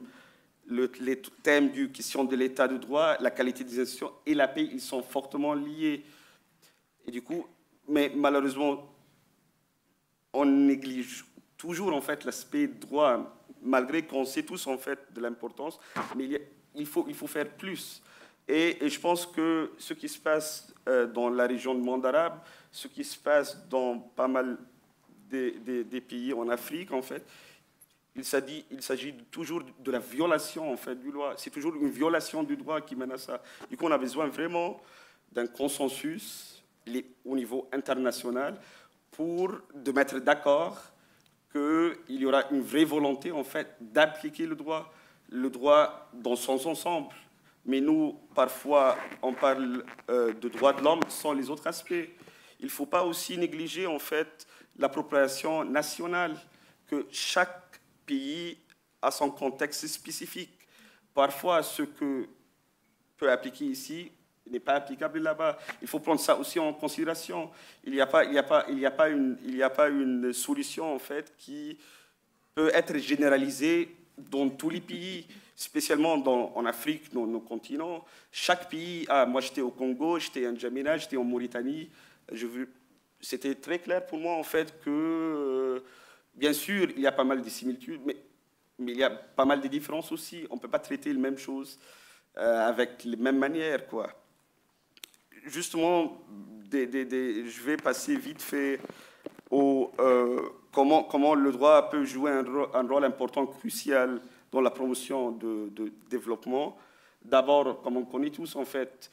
S3: du question de l'état de droit, la qualité des institutions et la paix, ils sont fortement liés. Et du coup, mais malheureusement, on néglige toujours en fait l'aspect droit, malgré qu'on sait tous en fait de l'importance, mais il faut faire plus. Et je pense que ce qui se passe dans la région du monde arabe, ce qui se passe dans pas mal des pays en Afrique, en fait, il s'agit toujours de la violation en fait, du droit. C'est toujours une violation du droit qui mène à ça. Du coup, on a besoin vraiment d'un consensus au niveau international de mettre d'accord qu'il y aura une vraie volonté en fait, d'appliquer le droit dans son ensemble. Mais nous, parfois, on parle de droits de l'homme sans les autres aspects. Il ne faut pas aussi négliger en fait, l'appropriation nationale, que chaque pays a son contexte spécifique. Parfois, ce que peut appliquer ici n'est pas applicable là-bas. Il faut prendre ça aussi en considération. Il n'y a pas une solution en fait, qui peut être généralisée dans tous les pays, spécialement en Afrique, dans nos continents. Chaque pays, moi j'étais au Congo, j'étais en N'Djamena, j'étais en Mauritanie. C'était très clair pour moi en fait que, bien sûr, il y a pas mal de similitudes, mais il y a pas mal de différences aussi. On ne peut pas traiter les mêmes choses avec les mêmes manières, quoi. justement, je vais passer vite fait au comment le droit peut jouer un rôle important, crucial dans la promotion de développement. D'abord, comme on connaît tous, en fait,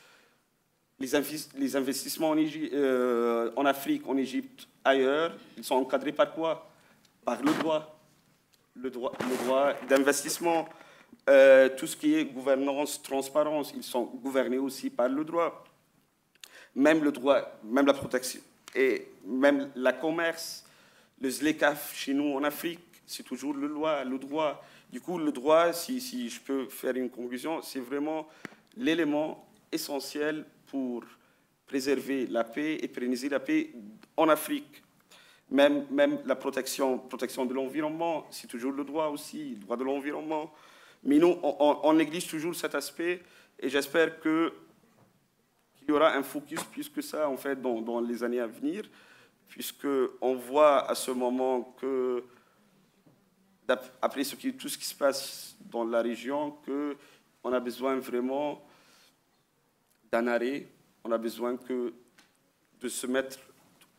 S3: les investissements en Afrique, en Égypte, ailleurs, ils sont encadrés par quoi? Par le droit. Le droit d'investissement. Tout ce qui est gouvernance, transparence, ils sont gouvernés aussi par le droit. Même le droit, même la protection et même la commerce, le ZLECAf chez nous en Afrique, c'est toujours le droit. Du coup, le droit, si je peux faire une conclusion, c'est vraiment l'élément essentiel pour préserver la paix et pérenniser la paix en Afrique. Même la protection de l'environnement, c'est toujours le droit aussi, le droit de l'environnement. Mais nous, on néglige toujours cet aspect et j'espère qu'il y aura un focus plus que ça, en fait, dans les années à venir, puisqu'on voit à ce moment que, après tout ce qui se passe dans la région, qu'on a besoin vraiment d'un arrêt, on a besoin de se mettre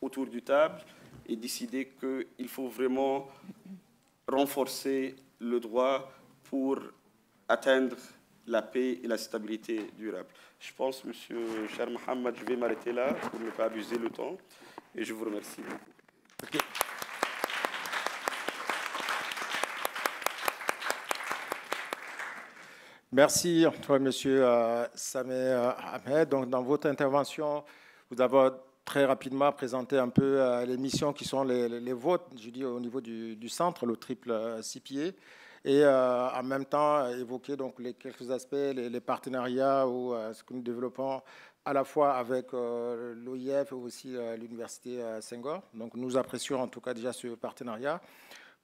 S3: autour du table et décider qu'il faut vraiment renforcer le droit pour atteindre la paix et la stabilité durable. Je pense, Monsieur Cher Mohamed, je vais m'arrêter là pour ne pas abuser le temps et je vous remercie beaucoup.
S1: Okay. Merci, Monsieur Sameh Ahmed. Donc, dans votre intervention, vous avez très rapidement présenté un peu les missions qui sont les vôtres, je dis au niveau du centre, le triple CPA, et en même temps évoquer donc quelques aspects, les partenariats ou ce que nous développons à la fois avec l'OIF et aussi l'Université Senghor. Donc, nous apprécions en tout cas déjà ce partenariat.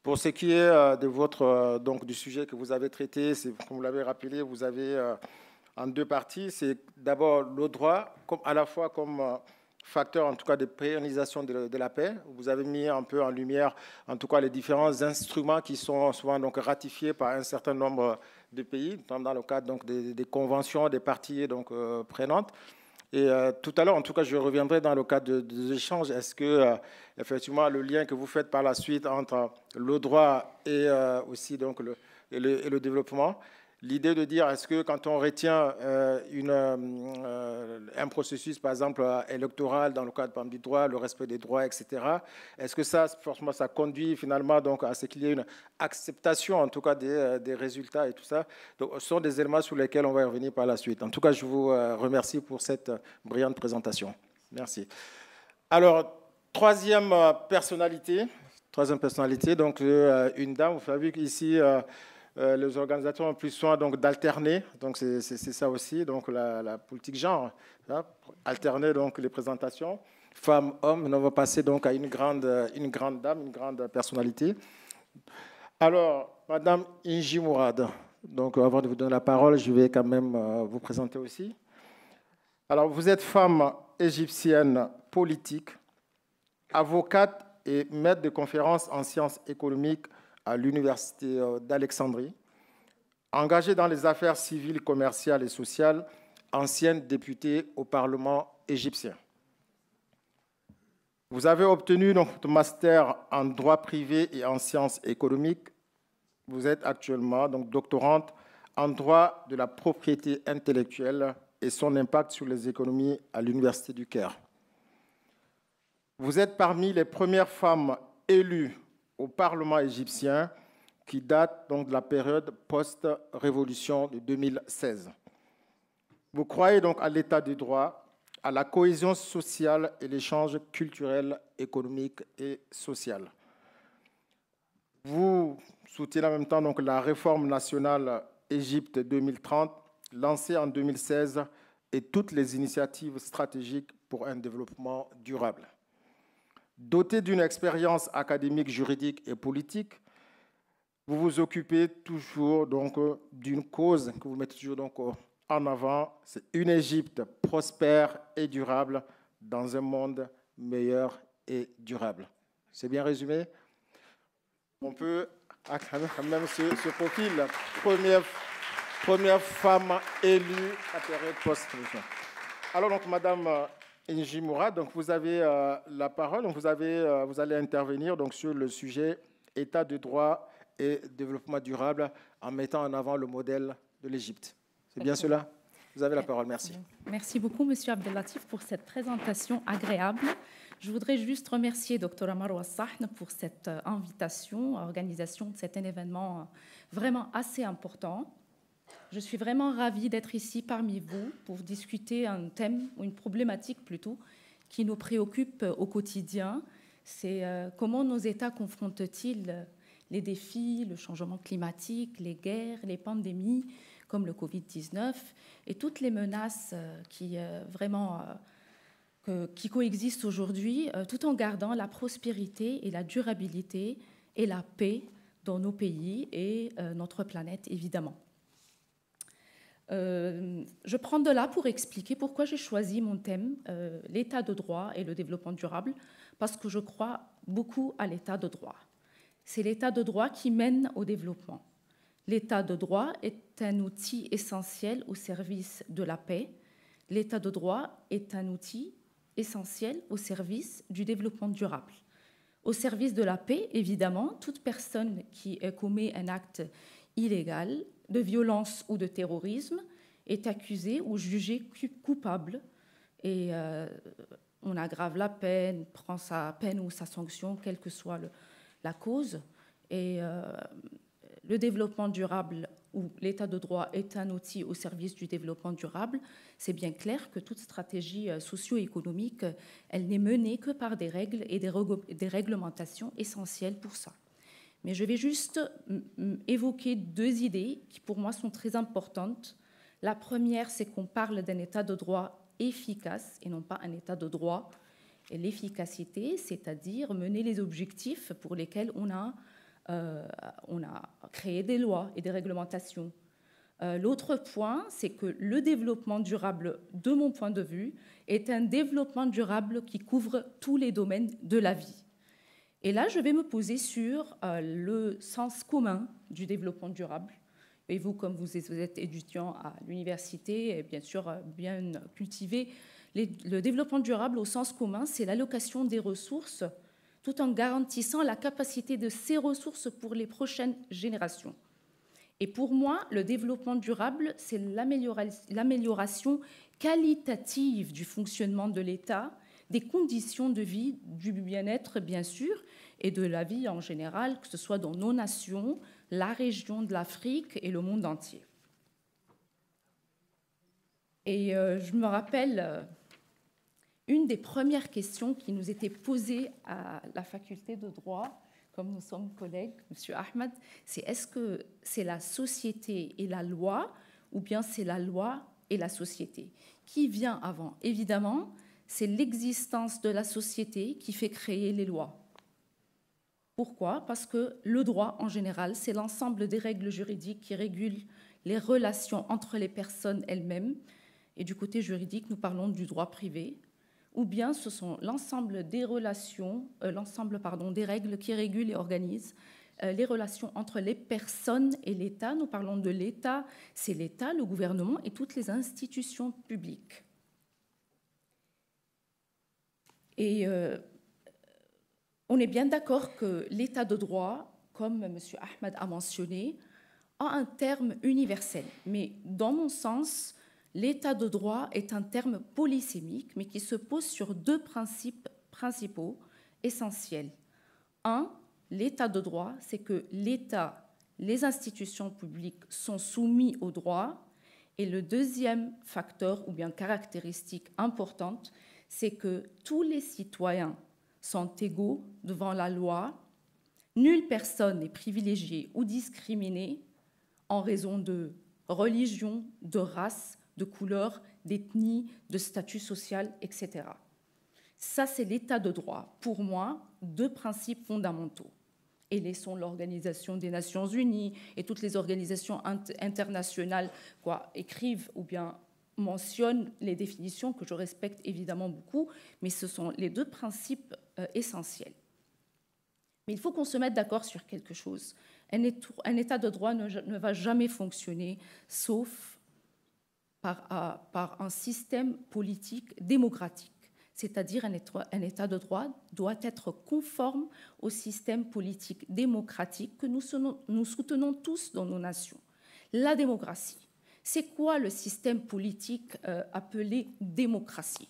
S1: Pour ce qui est de votre, donc, du sujet que vous avez traité, comme vous l'avez rappelé, vous avez en deux parties. C'est d'abord le droit, à la fois comme facteur en tout cas de pérennisation de la paix. Vous avez mis un peu en lumière en tout cas les différents instruments qui sont souvent donc ratifiés par un certain nombre de pays, dans le cadre donc des conventions des parties donc prenantes. Et tout à l'heure, en tout cas, je reviendrai dans le cadre des échanges. Est-ce que, effectivement, le lien que vous faites par la suite entre le droit et aussi donc, le développement, l'idée de dire, est-ce que quand on retient un processus, par exemple, électoral, dans le cadre du droit, le respect des droits, etc., est-ce que ça, forcément, ça conduit finalement donc, à ce qu'il y ait une acceptation, en tout cas, des résultats et tout ça? Donc, ce sont des éléments sur lesquels on va y revenir par la suite. En tout cas, je vous remercie pour cette brillante présentation. Merci. Alors, troisième personnalité, donc une dame, vous avez vu qu'ici, les organisateurs ont plus soin donc d'alterner, donc c'est ça aussi, donc la politique genre, hein, alterner donc les présentations, femmes, hommes. On va passer donc à une grande dame, une grande personnalité. Alors, Madame Inji Mourad. Donc, avant de vous donner la parole, je vais quand même vous présenter aussi. Alors, vous êtes femme égyptienne politique, avocate et maître de conférences en sciences économiques à l'Université d'Alexandrie, engagée dans les affaires civiles, commerciales et sociales, ancienne députée au Parlement égyptien. Vous avez obtenu donc votre master en droit privé et en sciences économiques. Vous êtes actuellement donc doctorante en droit de la propriété intellectuelle et son impact sur les économies à l'Université du Caire. Vous êtes parmi les premières femmes élues au Parlement égyptien qui date donc de la période post-révolution de 2016. Vous croyez donc à l'état du droit, à la cohésion sociale et l'échange culturel, économique et social. Vous soutenez en même temps donc la réforme nationale Égypte 2030, lancée en 2016, et toutes les initiatives stratégiques pour un développement durable. Doté d'une expérience académique, juridique et politique, vous vous occupez toujours donc d'une cause que vous mettez toujours donc en avant, c'est une Égypte prospère et durable dans un monde meilleur et durable. C'est bien résumé? On peut quand même ce profil, première femme élue à période post-révolution. Alors, donc, Madame Inji Mourad, donc, vous avez la parole. Donc, vous allez intervenir donc, sur le sujet État de droit et développement durable en mettant en avant le modèle de l'Égypte. C'est bien cela? Vous avez la parole, merci.
S4: Merci beaucoup, Monsieur Abdellatif, pour cette présentation agréable. Je voudrais juste remercier Dr Marwa Sahn pour cette invitation à l'organisation de cet événement vraiment assez important. Je suis vraiment ravie d'être ici parmi vous pour discuter un thème, ou une problématique plutôt, qui nous préoccupe au quotidien. C'est comment nos États confrontent-ils les défis, le changement climatique, les guerres, les pandémies, comme le Covid-19, et toutes les menaces qui coexistent aujourd'hui, tout en gardant la prospérité et la durabilité et la paix dans nos pays et notre planète, évidemment. Je prends de là pour expliquer pourquoi j'ai choisi mon thème, l'état de droit et le développement durable, parce que je crois beaucoup à l'état de droit. C'est l'état de droit qui mène au développement. L'état de droit est un outil essentiel au service de la paix. L'état de droit est un outil essentiel au service du développement durable. Au service de la paix, évidemment, toute personne qui commet un acte illégal, de violence ou de terrorisme, est accusée ou jugée coupable et on aggrave la peine, prend sa peine ou sa sanction, quelle que soit la cause. Et le développement durable ou l'état de droit est un outil au service du développement durable. C'est bien clair que toute stratégie socio-économique, elle n'est menée que par des règles et des réglementations essentielles pour ça. Mais je vais juste évoquer deux idées qui pour moi sont très importantes. La première, c'est qu'on parle d'un état de droit efficace et non pas un état de droit. Et l'efficacité, c'est-à-dire mener les objectifs pour lesquels on a créé des lois et des réglementations. L'autre point, c'est que le développement durable, de mon point de vue, est un développement durable qui couvre tous les domaines de la vie. Et là, je vais me poser sur le sens commun du développement durable. Et vous, comme vous êtes étudiant à l'université, et bien sûr bien cultivé, le développement durable au sens commun, c'est l'allocation des ressources tout en garantissant la capacité de ces ressources pour les prochaines générations. Et pour moi, le développement durable, c'est l'amélioration qualitative du fonctionnement de l'État, des conditions de vie, du bien-être, bien sûr, et de la vie en général, que ce soit dans nos nations, la région de l'Afrique et le monde entier. Et je me rappelle une des premières questions qui nous était posée à la faculté de droit, comme nous sommes collègues, M. Ahmed, c'est est-ce que c'est la société et la loi, ou bien c'est la loi et la société? Qui vient avant? Évidemment, c'est l'existence de la société qui fait créer les lois. Pourquoi? Parce que le droit, en général, c'est l'ensemble des règles juridiques qui régulent les relations entre les personnes elles-mêmes. Et du côté juridique, nous parlons du droit privé. Ou bien ce sont l'ensemble des des règles qui régulent et organisent les relations entre les personnes et l'État. Nous parlons de l'État, c'est l'État, le gouvernement et toutes les institutions publiques. Et on est bien d'accord que l'état de droit, comme M. Ahmed a mentionné, a un terme universel. Mais dans mon sens, l'état de droit est un terme polysémique, mais qui se pose sur deux principes principaux essentiels. Un, l'état de droit, c'est que l'État, les institutions publiques sont soumis au droit. Et le deuxième facteur, ou bien caractéristique importante, c'est que tous les citoyens sont égaux devant la loi. Nulle personne n'est privilégiée ou discriminée en raison de religion, de race, de couleur, d'ethnie, de statut social, etc. Ça, c'est l'état de droit. Pour moi, deux principes fondamentaux. Et laissons l'Organisation des Nations Unies et toutes les organisations internationales écrivent ou bien mentionnent les définitions que je respecte évidemment beaucoup, mais ce sont les deux principes essentiels. Mais il faut qu'on se mette d'accord sur quelque chose. Un état de droit ne va jamais fonctionner sauf par un système politique démocratique. C'est-à-dire un État de droit doit être conforme au système politique démocratique que nous soutenons tous dans nos nations. La démocratie. C'est quoi le système politique appelé démocratie?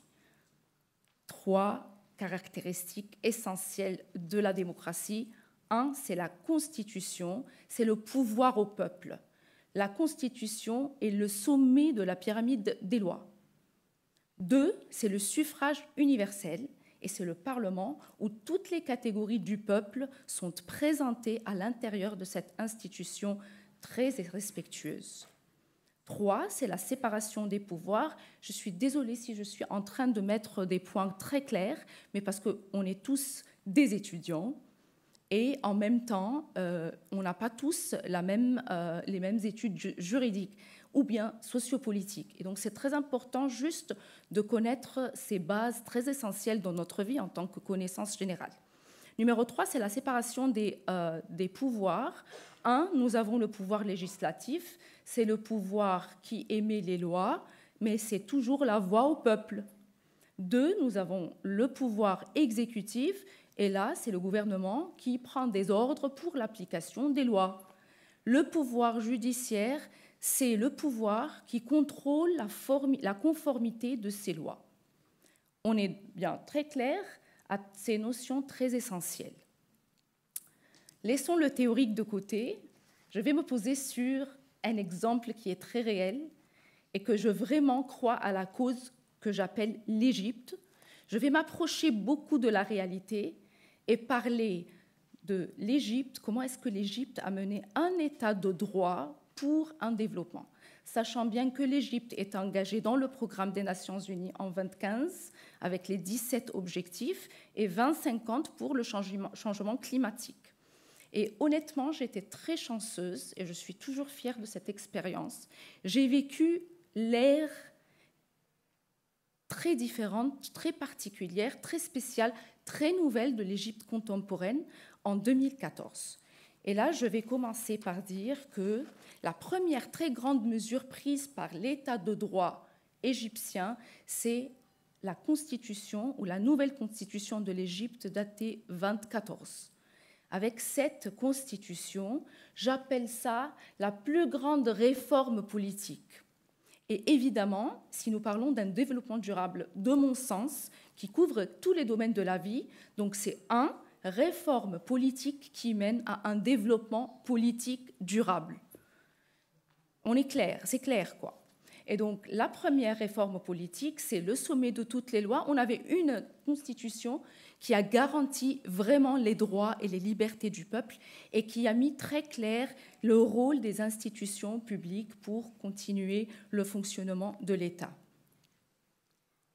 S4: 3 caractéristiques essentielles de la démocratie. 1, c'est la Constitution, c'est le pouvoir au peuple. La Constitution est le sommet de la pyramide des lois. 2, c'est le suffrage universel, et c'est le Parlement où toutes les catégories du peuple sont présentées à l'intérieur de cette institution très respectueuse. 3, c'est la séparation des pouvoirs. Je suis désolée si je suis en train de mettre des points très clairs, mais parce qu'on est tous des étudiants et en même temps, on n'a pas tous les mêmes études juridiques ou bien sociopolitiques. Et donc, c'est très important juste de connaître ces bases très essentielles dans notre vie en tant que connaissance générale. Numéro 3, c'est la séparation des pouvoirs. 1, nous avons le pouvoir législatif, c'est le pouvoir qui émet les lois, mais c'est toujours la voix au peuple. 2, nous avons le pouvoir exécutif, et là, c'est le gouvernement qui prend des ordres pour l'application des lois. Le pouvoir judiciaire, c'est le pouvoir qui contrôle la conformité de ces lois. On est bien très clair à ces notions très essentielles. Laissons le théorique de côté. Je vais me poser sur un exemple qui est très réel et que je vraiment crois à la cause que j'appelle l'Égypte. Je vais m'approcher beaucoup de la réalité et parler de l'Égypte, comment est-ce que l'Égypte a mené un état de droit pour un développement. Sachant bien que l'Égypte est engagée dans le programme des Nations Unies en 2015 avec les 17 objectifs et 2050 pour le changement climatique. Et honnêtement, j'étais très chanceuse et je suis toujours fière de cette expérience. J'ai vécu l'ère très différente, très particulière, très spéciale, très nouvelle de l'Égypte contemporaine en 2014. Et là, je vais commencer par dire que la première très grande mesure prise par l'État de droit égyptien, c'est la constitution ou la nouvelle constitution de l'Égypte datée 2014. Avec cette constitution, j'appelle ça la plus grande réforme politique. Et évidemment, si nous parlons d'un développement durable, de mon sens, qui couvre tous les domaines de la vie, donc c'est réforme politique qui mène à un développement politique durable. On est clair, c'est clair quoi. Et donc la première réforme politique, c'est le sommet de toutes les lois. On avait une constitution qui a garanti vraiment les droits et les libertés du peuple et qui a mis très clair le rôle des institutions publiques pour continuer le fonctionnement de l'État.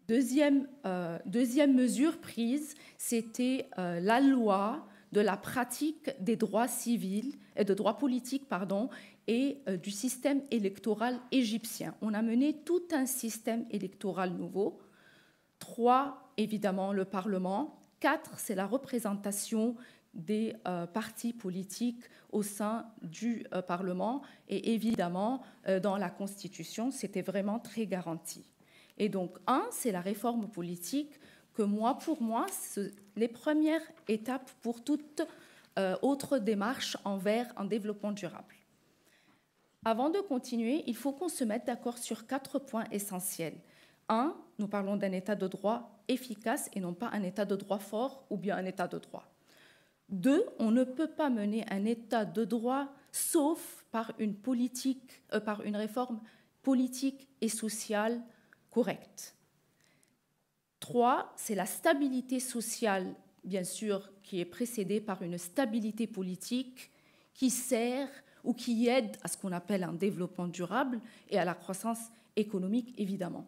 S4: Deuxième mesure prise, c'était la loi de la pratique des droits civils, de droits politiques, et du système électoral égyptien. On a mené tout un système électoral nouveau. 3, évidemment, le Parlement. 4, c'est la représentation des partis politiques au sein du Parlement. Et évidemment, dans la Constitution, c'était vraiment très garanti. Et donc, 1, c'est la réforme politique que pour moi, c'est les premières étapes pour toute autre démarche envers un développement durable. Avant de continuer, il faut qu'on se mette d'accord sur 4 points essentiels. 1, nous parlons d'un état de droit efficace et non pas un état de droit fort ou bien un état de droit. 2, on ne peut pas mener un état de droit sauf par une réforme politique et sociale correcte. 3, c'est la stabilité sociale, bien sûr, qui est précédée par une stabilité politique qui sert ou qui aide à ce qu'on appelle un développement durable et à la croissance économique, évidemment.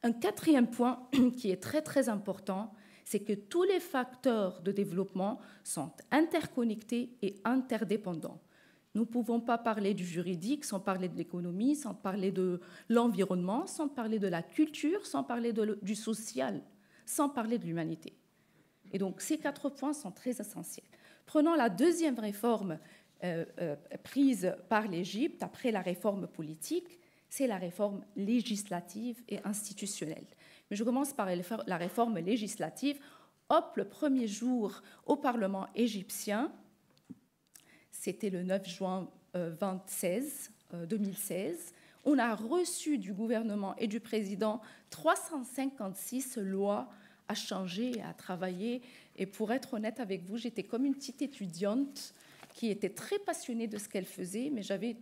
S4: Un 4e point qui est très, très important, c'est que tous les facteurs de développement sont interconnectés et interdépendants. Nous ne pouvons pas parler du juridique sans parler de l'économie, sans parler de l'environnement, sans parler de la culture, sans parler du social, sans parler de l'humanité. Et donc, ces 4 points sont très essentiels. Prenons la deuxième réforme prise par l'Égypte après la réforme politique, c'est la réforme législative et institutionnelle. Mais je commence par la réforme législative. Hop, le premier jour au Parlement égyptien, c'était le 9 juin 2016, on a reçu du gouvernement et du président 356 lois à changer et à travailler. Et pour être honnête avec vous, j'étais comme une petite étudiante qui était très passionnée de ce qu'elle faisait, mais j'avais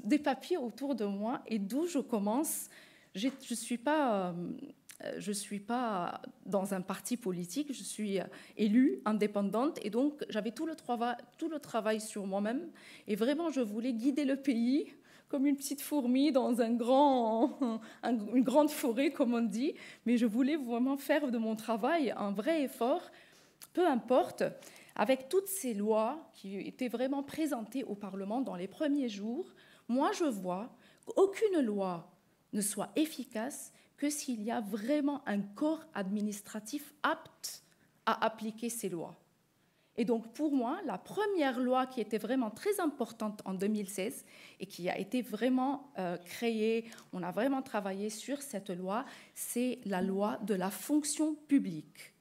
S4: des papiers autour de moi. Et d'où je commence, je ne suis pas dans un parti politique, je suis élue, indépendante, et donc j'avais tout le travail sur moi-même. Et vraiment, je voulais guider le pays comme une petite fourmi dans une grande forêt, comme on dit. Mais je voulais vraiment faire de mon travail un vrai effort, peu importe, avec toutes ces lois qui étaient vraiment présentées au Parlement dans les premiers jours. Moi, je vois qu'aucune loi ne soit efficace que s'il y a vraiment un corps administratif apte à appliquer ces lois. Et donc, pour moi, la première loi qui était vraiment très importante en 2016 et qui a été vraiment créée, on a vraiment travaillé sur cette loi, c'est la loi de la fonction publique.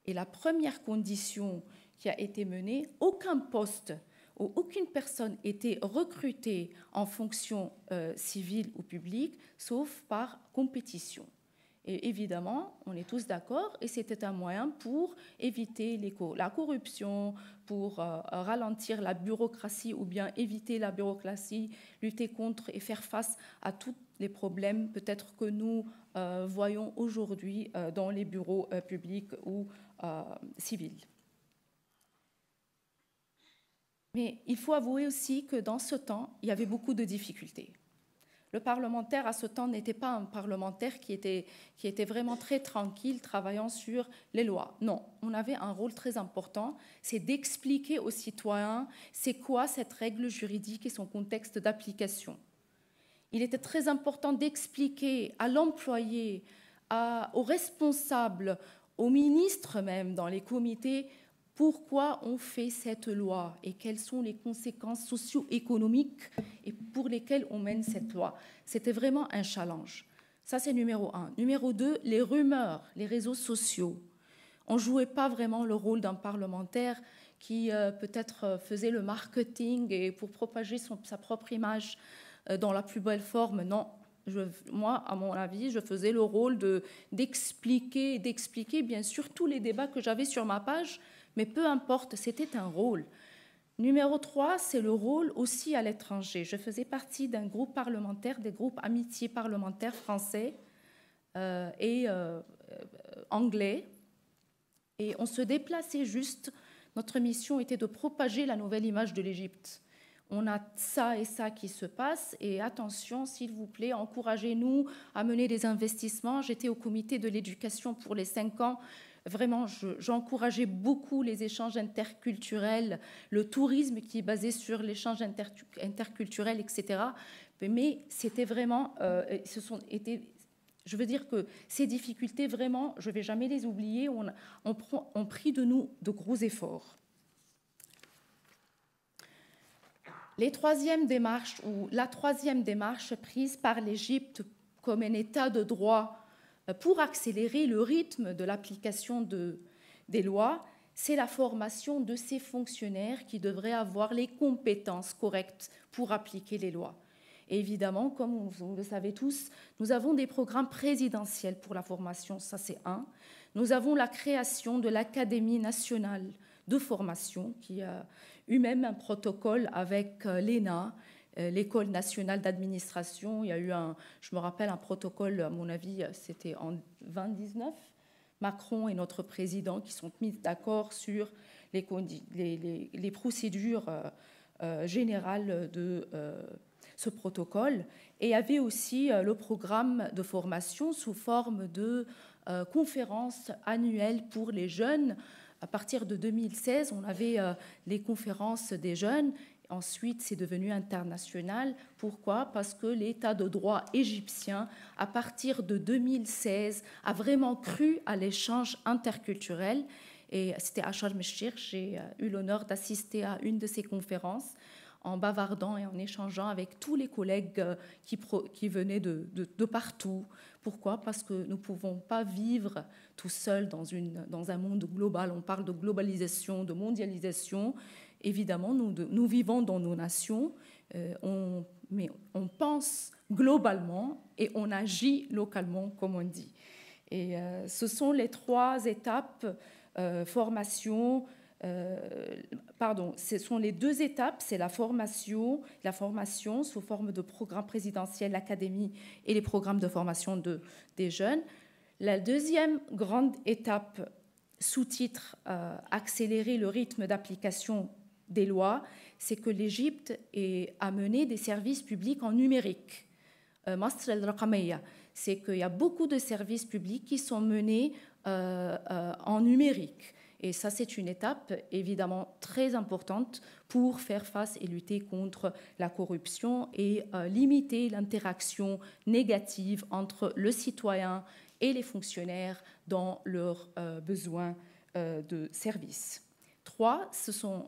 S4: Et la première condition qui a été menée, aucun poste où aucune personne était recrutée en fonction civile ou publique, sauf par compétition. Et évidemment, on est tous d'accord, et c'était un moyen pour éviter la corruption, pour ralentir la bureaucratie ou bien éviter la bureaucratie, lutter contre et faire face à tous les problèmes peut-être que nous voyons aujourd'hui dans les bureaux publics ou civils. Mais il faut avouer aussi que dans ce temps, il y avait beaucoup de difficultés. Le parlementaire, à ce temps, n'était pas un parlementaire qui était vraiment très tranquille, travaillant sur les lois. Non, on avait un rôle très important, c'est d'expliquer aux citoyens c'est quoi cette règle juridique et son contexte d'application. Il était très important d'expliquer à l'employé, aux responsables, aux ministres même dans les comités, pourquoi on fait cette loi et quelles sont les conséquences socio-économiques et pour lesquelles on mène cette loi. C'était vraiment un challenge. Ça, c'est numéro 1. Numéro 2, les rumeurs, les réseaux sociaux. On ne jouait pas vraiment le rôle d'un parlementaire qui peut-être faisait le marketing et pour propager sa propre image dans la plus belle forme. Non, moi, à mon avis, je faisais le rôle d'expliquer bien sûr tous les débats que j'avais sur ma page, mais peu importe, c'était un rôle. Numéro 3, c'est le rôle aussi à l'étranger. Je faisais partie d'un groupe parlementaire, des groupes amitiés parlementaires français et anglais. Et on se déplaçait juste. Notre mission était de propager la nouvelle image de l'Égypte. On a ça et ça qui se passe. Et attention, s'il vous plaît, encouragez-nous à mener des investissements. J'étais au comité de l'éducation pour les 5 ans. Vraiment, j'encourageais beaucoup les échanges interculturels, le tourisme qui est basé sur l'échange interculturel, etc. Mais c'était vraiment, je veux dire que ces difficultés, vraiment, je ne vais jamais les oublier, ont pris de nous de gros efforts. La troisième démarche prise par l'Égypte comme un État de droit pour accélérer le rythme de l'application des lois, c'est la formation de ces fonctionnaires qui devraient avoir les compétences correctes pour appliquer les lois. Et évidemment, comme vous le savez tous, nous avons des programmes présidentiels pour la formation, ça c'est un. Nous avons la création de l'Académie nationale de formation qui a eu même un protocole avec l'ENA, l'École nationale d'administration. Il y a eu, je me rappelle, un protocole, à mon avis, c'était en 2019. Macron et notre président qui sont mis d'accord sur les procédures générales de ce protocole. Et il y avait aussi le programme de formation sous forme de conférences annuelles pour les jeunes. À partir de 2016, on avait les conférences des jeunes. Ensuite, c'est devenu international. Pourquoi ? Parce que l'État de droit égyptien, à partir de 2016, a vraiment cru à l'échange interculturel. Et c'était à Sharm el-Sheikh, j'ai eu l'honneur d'assister à une de ces conférences en bavardant et en échangeant avec tous les collègues qui venaient de partout. Pourquoi? Parce que nous ne pouvons pas vivre tout seuls dans un monde global. On parle de globalisation, de mondialisation. Évidemment, nous vivons dans nos nations, mais on pense globalement et on agit localement, comme on dit. Et ce sont les 3 étapes, formation, ce sont les 2 étapes, c'est la formation sous forme de programme présidentiel, l'académie et les programmes de formation des jeunes. La deuxième grande étape, sous-titre accélérer le rythme d'application des lois, c'est que l'Égypte a mené des services publics en numérique. C'est qu'il y a beaucoup de services publics qui sont menés en numérique. Et ça, c'est une étape évidemment très importante pour faire face et lutter contre la corruption et limiter l'interaction négative entre le citoyen et les fonctionnaires dans leurs besoins de services. 3,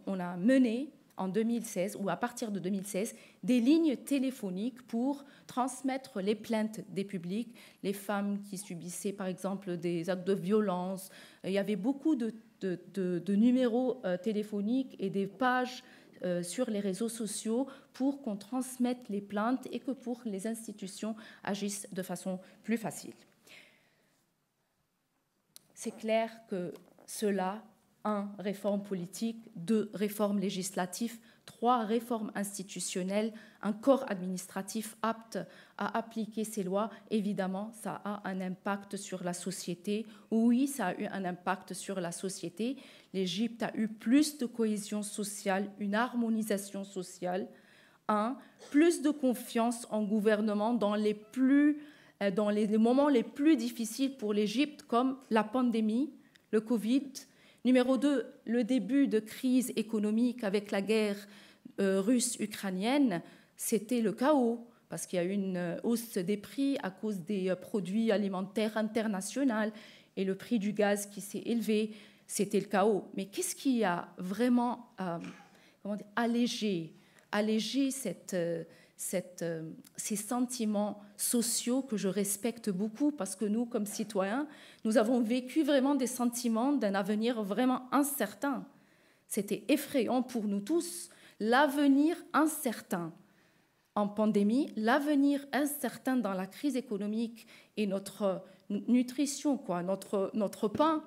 S4: on a mené en 2016 ou à partir de 2016 des lignes téléphoniques pour transmettre les plaintes des publics, les femmes qui subissaient par exemple des actes de violence. Il y avait beaucoup de numéros téléphoniques et des pages sur les réseaux sociaux pour qu'on transmette les plaintes et que pour les institutions agissent de façon plus facile. C'est clair que cela, 1, réforme politique, 2, réforme législative, 3, réforme institutionnelle, un corps administratif apte à appliquer ces lois, évidemment, ça a un impact sur la société. Oui, ça a eu un impact sur la société. L'Égypte a eu plus de cohésion sociale, une harmonisation sociale. 1, plus de confiance en gouvernement dans les moments les plus difficiles pour l'Égypte, comme la pandémie, le Covid. Numéro 2, le début de crise économique avec la guerre russe-ukrainienne, c'était le chaos, parce qu'il y a eu une hausse des prix à cause des produits alimentaires internationaux et le prix du gaz qui s'est élevé, c'était le chaos. Mais qu'est-ce qui a vraiment allégé ces sentiments sociaux que je respecte beaucoup, parce que nous, comme citoyens, nous avons vécu vraiment des sentiments d'un avenir vraiment incertain. C'était effrayant pour nous tous, l'avenir incertain en pandémie, l'avenir incertain dans la crise économique et notre nutrition, notre pain,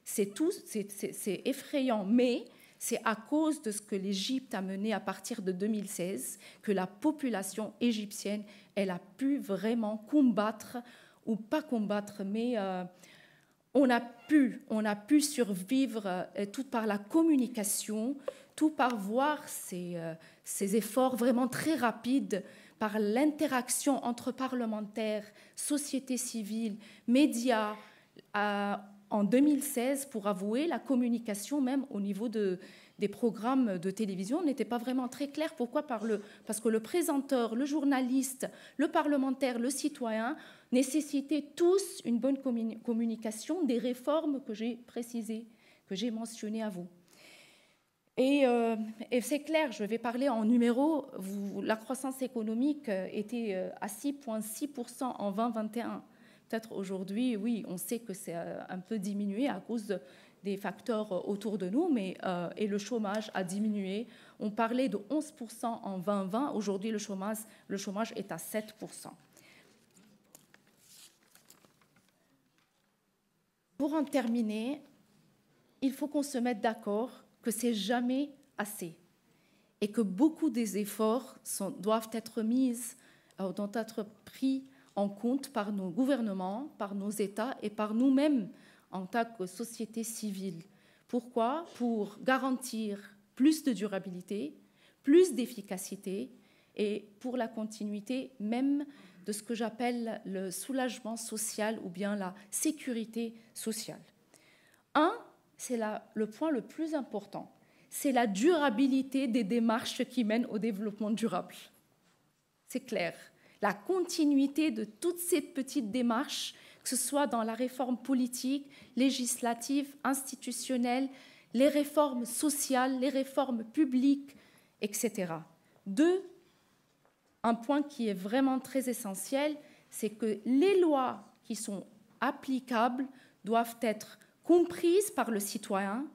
S4: c'est effrayant, mais c'est à cause de ce que l'Égypte a mené à partir de 2016 que la population égyptienne, elle a pu vraiment combattre, ou pas combattre, mais on a pu survivre tout par la communication, tout par voir ces efforts vraiment très rapides, par l'interaction entre parlementaires, société civile, médias. En 2016, pour avouer, la communication, même au niveau des programmes de télévision, n'était pas vraiment très claire. Pourquoi? Parce que le présenteur, le journaliste, le parlementaire, le citoyen nécessitaient tous une bonne communication des réformes que j'ai précisées, que j'ai mentionnées à vous. Et c'est clair, je vais parler en numéros. La croissance économique était à 6,6% en 2021. Peut-être aujourd'hui, oui, on sait que c'est un peu diminué à cause des facteurs autour de nous, mais et le chômage a diminué. On parlait de 11% en 2020. Aujourd'hui, le chômage est à 7%. Pour en terminer, il faut qu'on se mette d'accord que c'est jamais assez et que beaucoup des efforts doivent être pris en compte par nos gouvernements, par nos États et par nous-mêmes en tant que société civile. Pourquoi? Pour garantir plus de durabilité, plus d'efficacité et pour la continuité même de ce que j'appelle le soulagement social ou bien la sécurité sociale. C'est le point le plus important, c'est la durabilité des démarches qui mènent au développement durable. C'est clair. La continuité de toutes ces petites démarches, que ce soit dans la réforme politique, législative, institutionnelle, les réformes sociales, les réformes publiques, etc. Un point qui est vraiment très essentiel, c'est que les lois qui sont applicables doivent être comprises par le citoyen,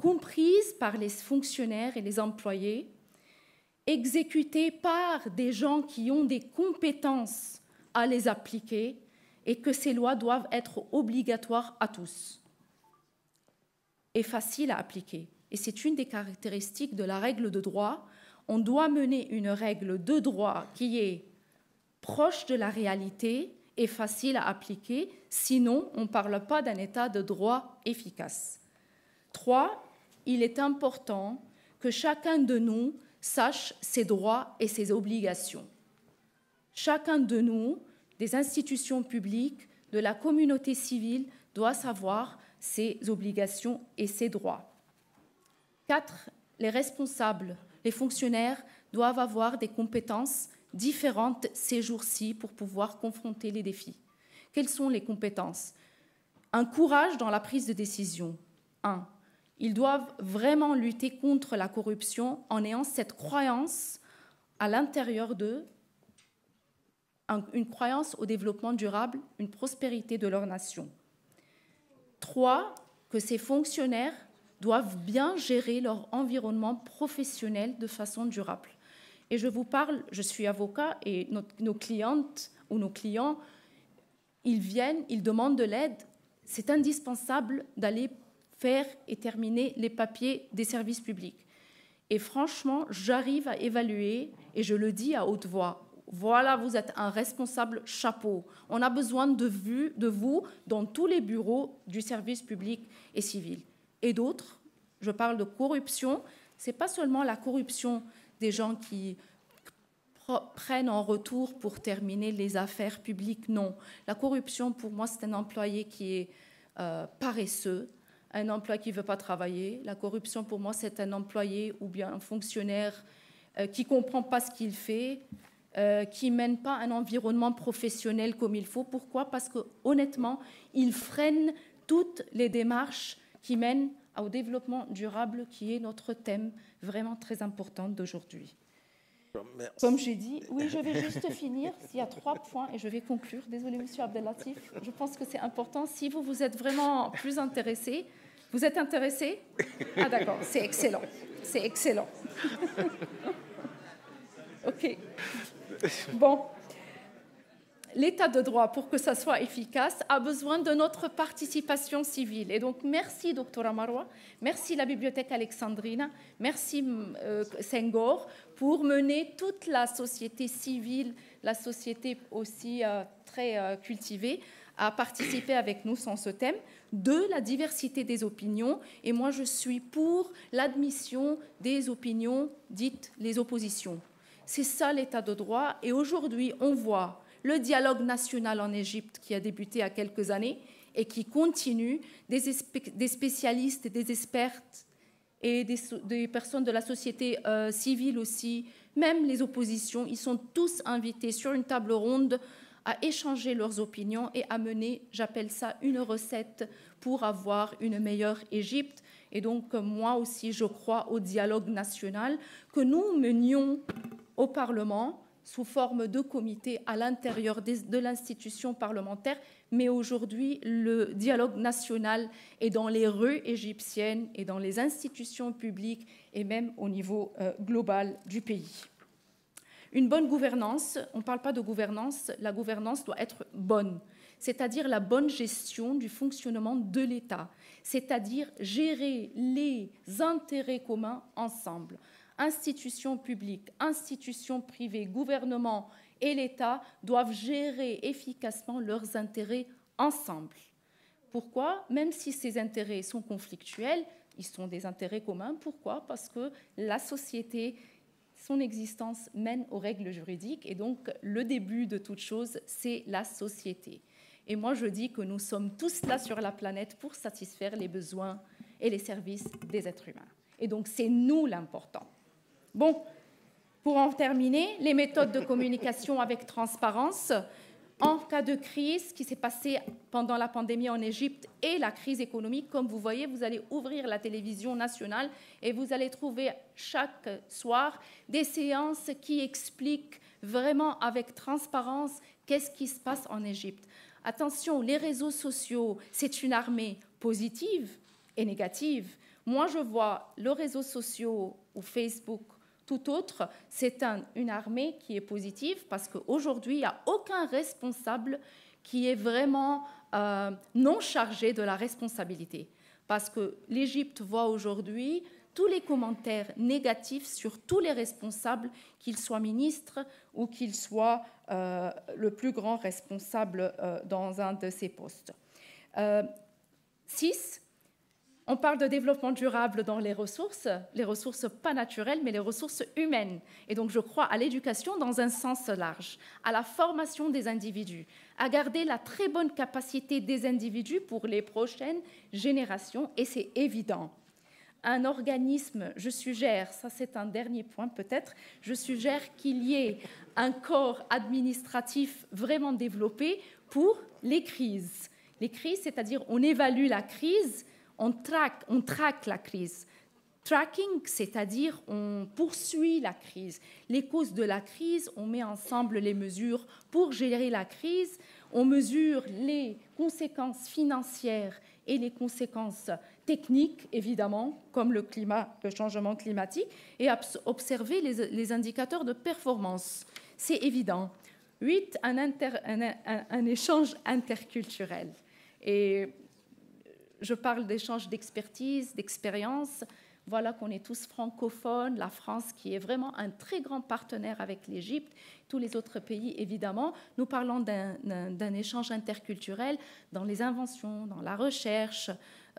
S4: comprises par les fonctionnaires et les employés, exécutées par des gens qui ont des compétences à les appliquer et que ces lois doivent être obligatoires à tous et faciles à appliquer. Et c'est une des caractéristiques de la règle de droit. On doit mener une règle de droit qui est proche de la réalité et facile à appliquer, sinon on ne parle pas d'un état de droit efficace. 3, il est important que chacun de nous sache ses droits et ses obligations. Chacun de nous, des institutions publiques, de la communauté civile, doit savoir ses obligations et ses droits. 4, les responsables, les fonctionnaires doivent avoir des compétences différentes ces jours-ci pour pouvoir confronter les défis. Quelles sont les compétences? Un courage dans la prise de décision. 1. Ils doivent vraiment lutter contre la corruption en ayant cette croyance à l'intérieur d'eux, une croyance au développement durable, une prospérité de leur nation. 3. Que ces fonctionnaires doivent bien gérer leur environnement professionnel de façon durable. Et je vous parle, je suis avocat et nos clientes ou nos clients, ils viennent, ils demandent de l'aide. C'est indispensable d'aller faire et terminer les papiers des services publics. Et franchement, j'arrive à évaluer, et je le dis à haute voix, voilà, vous êtes un responsable chapeau. On a besoin de vous dans tous les bureaux du service public et civil. Et d'autres, je parle de corruption, ce n'est pas seulement la corruption des gens qui prennent en retour pour terminer les affaires publiques, non. La corruption, pour moi, c'est un employé qui est paresseux, un employé qui ne veut pas travailler. La corruption, pour moi, c'est un employé ou bien un fonctionnaire qui ne comprend pas ce qu'il fait, qui ne mène pas un environnement professionnel comme il faut. Pourquoi? Parce que, honnêtement, il freine toutes les démarches qui mènent au développement durable, qui est notre thème vraiment très important d'aujourd'hui.
S1: Merci.
S4: Comme j'ai dit, oui, je vais juste finir. S'il y a 3 points, et je vais conclure. Désolée, Monsieur Abdellatif. Je pense que c'est important. Si vous êtes vraiment plus intéressé, vous êtes intéressé? Ah d'accord, c'est excellent. C'est excellent. OK. Bon. L'État de droit, pour que ça soit efficace, a besoin de notre participation civile. Et donc, merci, Dr. Marwa, merci la Bibliothèque Alexandrina, merci Senghor, pour mener toute la société civile, la société aussi très cultivée, à participer avec nous sur ce thème de la diversité des opinions. Et moi, je suis pour l'admission des opinions dites les oppositions. C'est ça l'État de droit. Et aujourd'hui, on voit le dialogue national en Égypte qui a débuté il y a quelques années et qui continue, des spécialistes, des expertes et des personnes de la société civile aussi, même les oppositions, ils sont tous invités sur une table ronde à échanger leurs opinions et à mener, j'appelle ça, une recette pour avoir une meilleure Égypte. Et donc, moi aussi, je crois au dialogue national que nous menions au Parlement sous forme de comité à l'intérieur de l'institution parlementaire. Mais aujourd'hui, le dialogue national est dans les rues égyptiennes et dans les institutions publiques et même au niveau global du pays. Une bonne gouvernance, on ne parle pas de gouvernance, la gouvernance doit être bonne, c'est-à-dire la bonne gestion du fonctionnement de l'État, c'est-à-dire gérer les intérêts communs ensemble. Institutions publiques, institutions privées, gouvernement et l'État doivent gérer efficacement leurs intérêts ensemble. Pourquoi? Même si ces intérêts sont conflictuels, ils sont des intérêts communs. Pourquoi? Parce que la société, son existence mène aux règles juridiques et donc le début de toute chose, c'est la société. Et moi, je dis que nous sommes tous là sur la planète pour satisfaire les besoins et les services des êtres humains. Et donc, c'est nous l'important. Bon, pour en terminer, les méthodes de communication avec transparence. En cas de crise, ce qui s'est passé pendant la pandémie en Égypte et la crise économique, comme vous voyez, vous allez ouvrir la télévision nationale et vous allez trouver chaque soir des séances qui expliquent vraiment avec transparence qu'est-ce qui se passe en Égypte. Attention, les réseaux sociaux, c'est une armée positive et négative. Moi, je vois les réseaux sociaux ou Facebook, tout autre, c'est une armée qui est positive parce qu'aujourd'hui, il n'y a aucun responsable qui est vraiment non chargé de la responsabilité. Parce que l'Égypte voit aujourd'hui tous les commentaires négatifs sur tous les responsables, qu'ils soient ministres ou qu'ils soient le plus grand responsable dans un de ces postes. 6. On parle de développement durable dans les ressources pas naturelles, mais les ressources humaines. Et donc, je crois à l'éducation dans un sens large, à la formation des individus, à garder la très bonne capacité des individus pour les prochaines générations, et c'est évident. Un organisme, je suggère, ça c'est un dernier point peut-être, je suggère qu'il y ait un corps administratif vraiment développé pour les crises. Les crises, c'est-à-dire on évalue la crise, on traque la crise. Tracking, c'est-à-dire on poursuit la crise. Les causes de la crise, on met ensemble les mesures pour gérer la crise, on mesure les conséquences financières et les conséquences techniques, évidemment, comme le changement climatique, et observer les indicateurs de performance. C'est évident. 8, un échange interculturel. Et je parle d'échange d'expertise, d'expérience. Voilà qu'on est tous francophones, la France qui est vraiment un très grand partenaire avec l'Égypte, tous les autres pays évidemment. Nous parlons d'un échange interculturel dans les inventions, dans la recherche,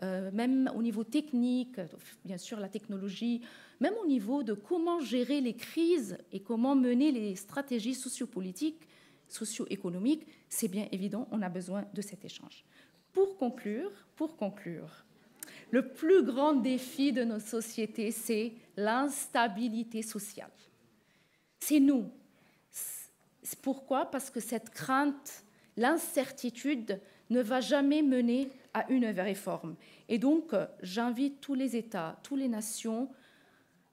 S4: même au niveau technique, bien sûr la technologie, même au niveau de comment gérer les crises et comment mener les stratégies sociopolitiques, socio-économiques. C'est bien évident, on a besoin de cet échange. Pour conclure, le plus grand défi de nos sociétés, c'est l'instabilité sociale. C'est nous. Pourquoi ? Parce que cette crainte, l'incertitude ne va jamais mener à une réforme. Et donc, j'invite tous les États, toutes les nations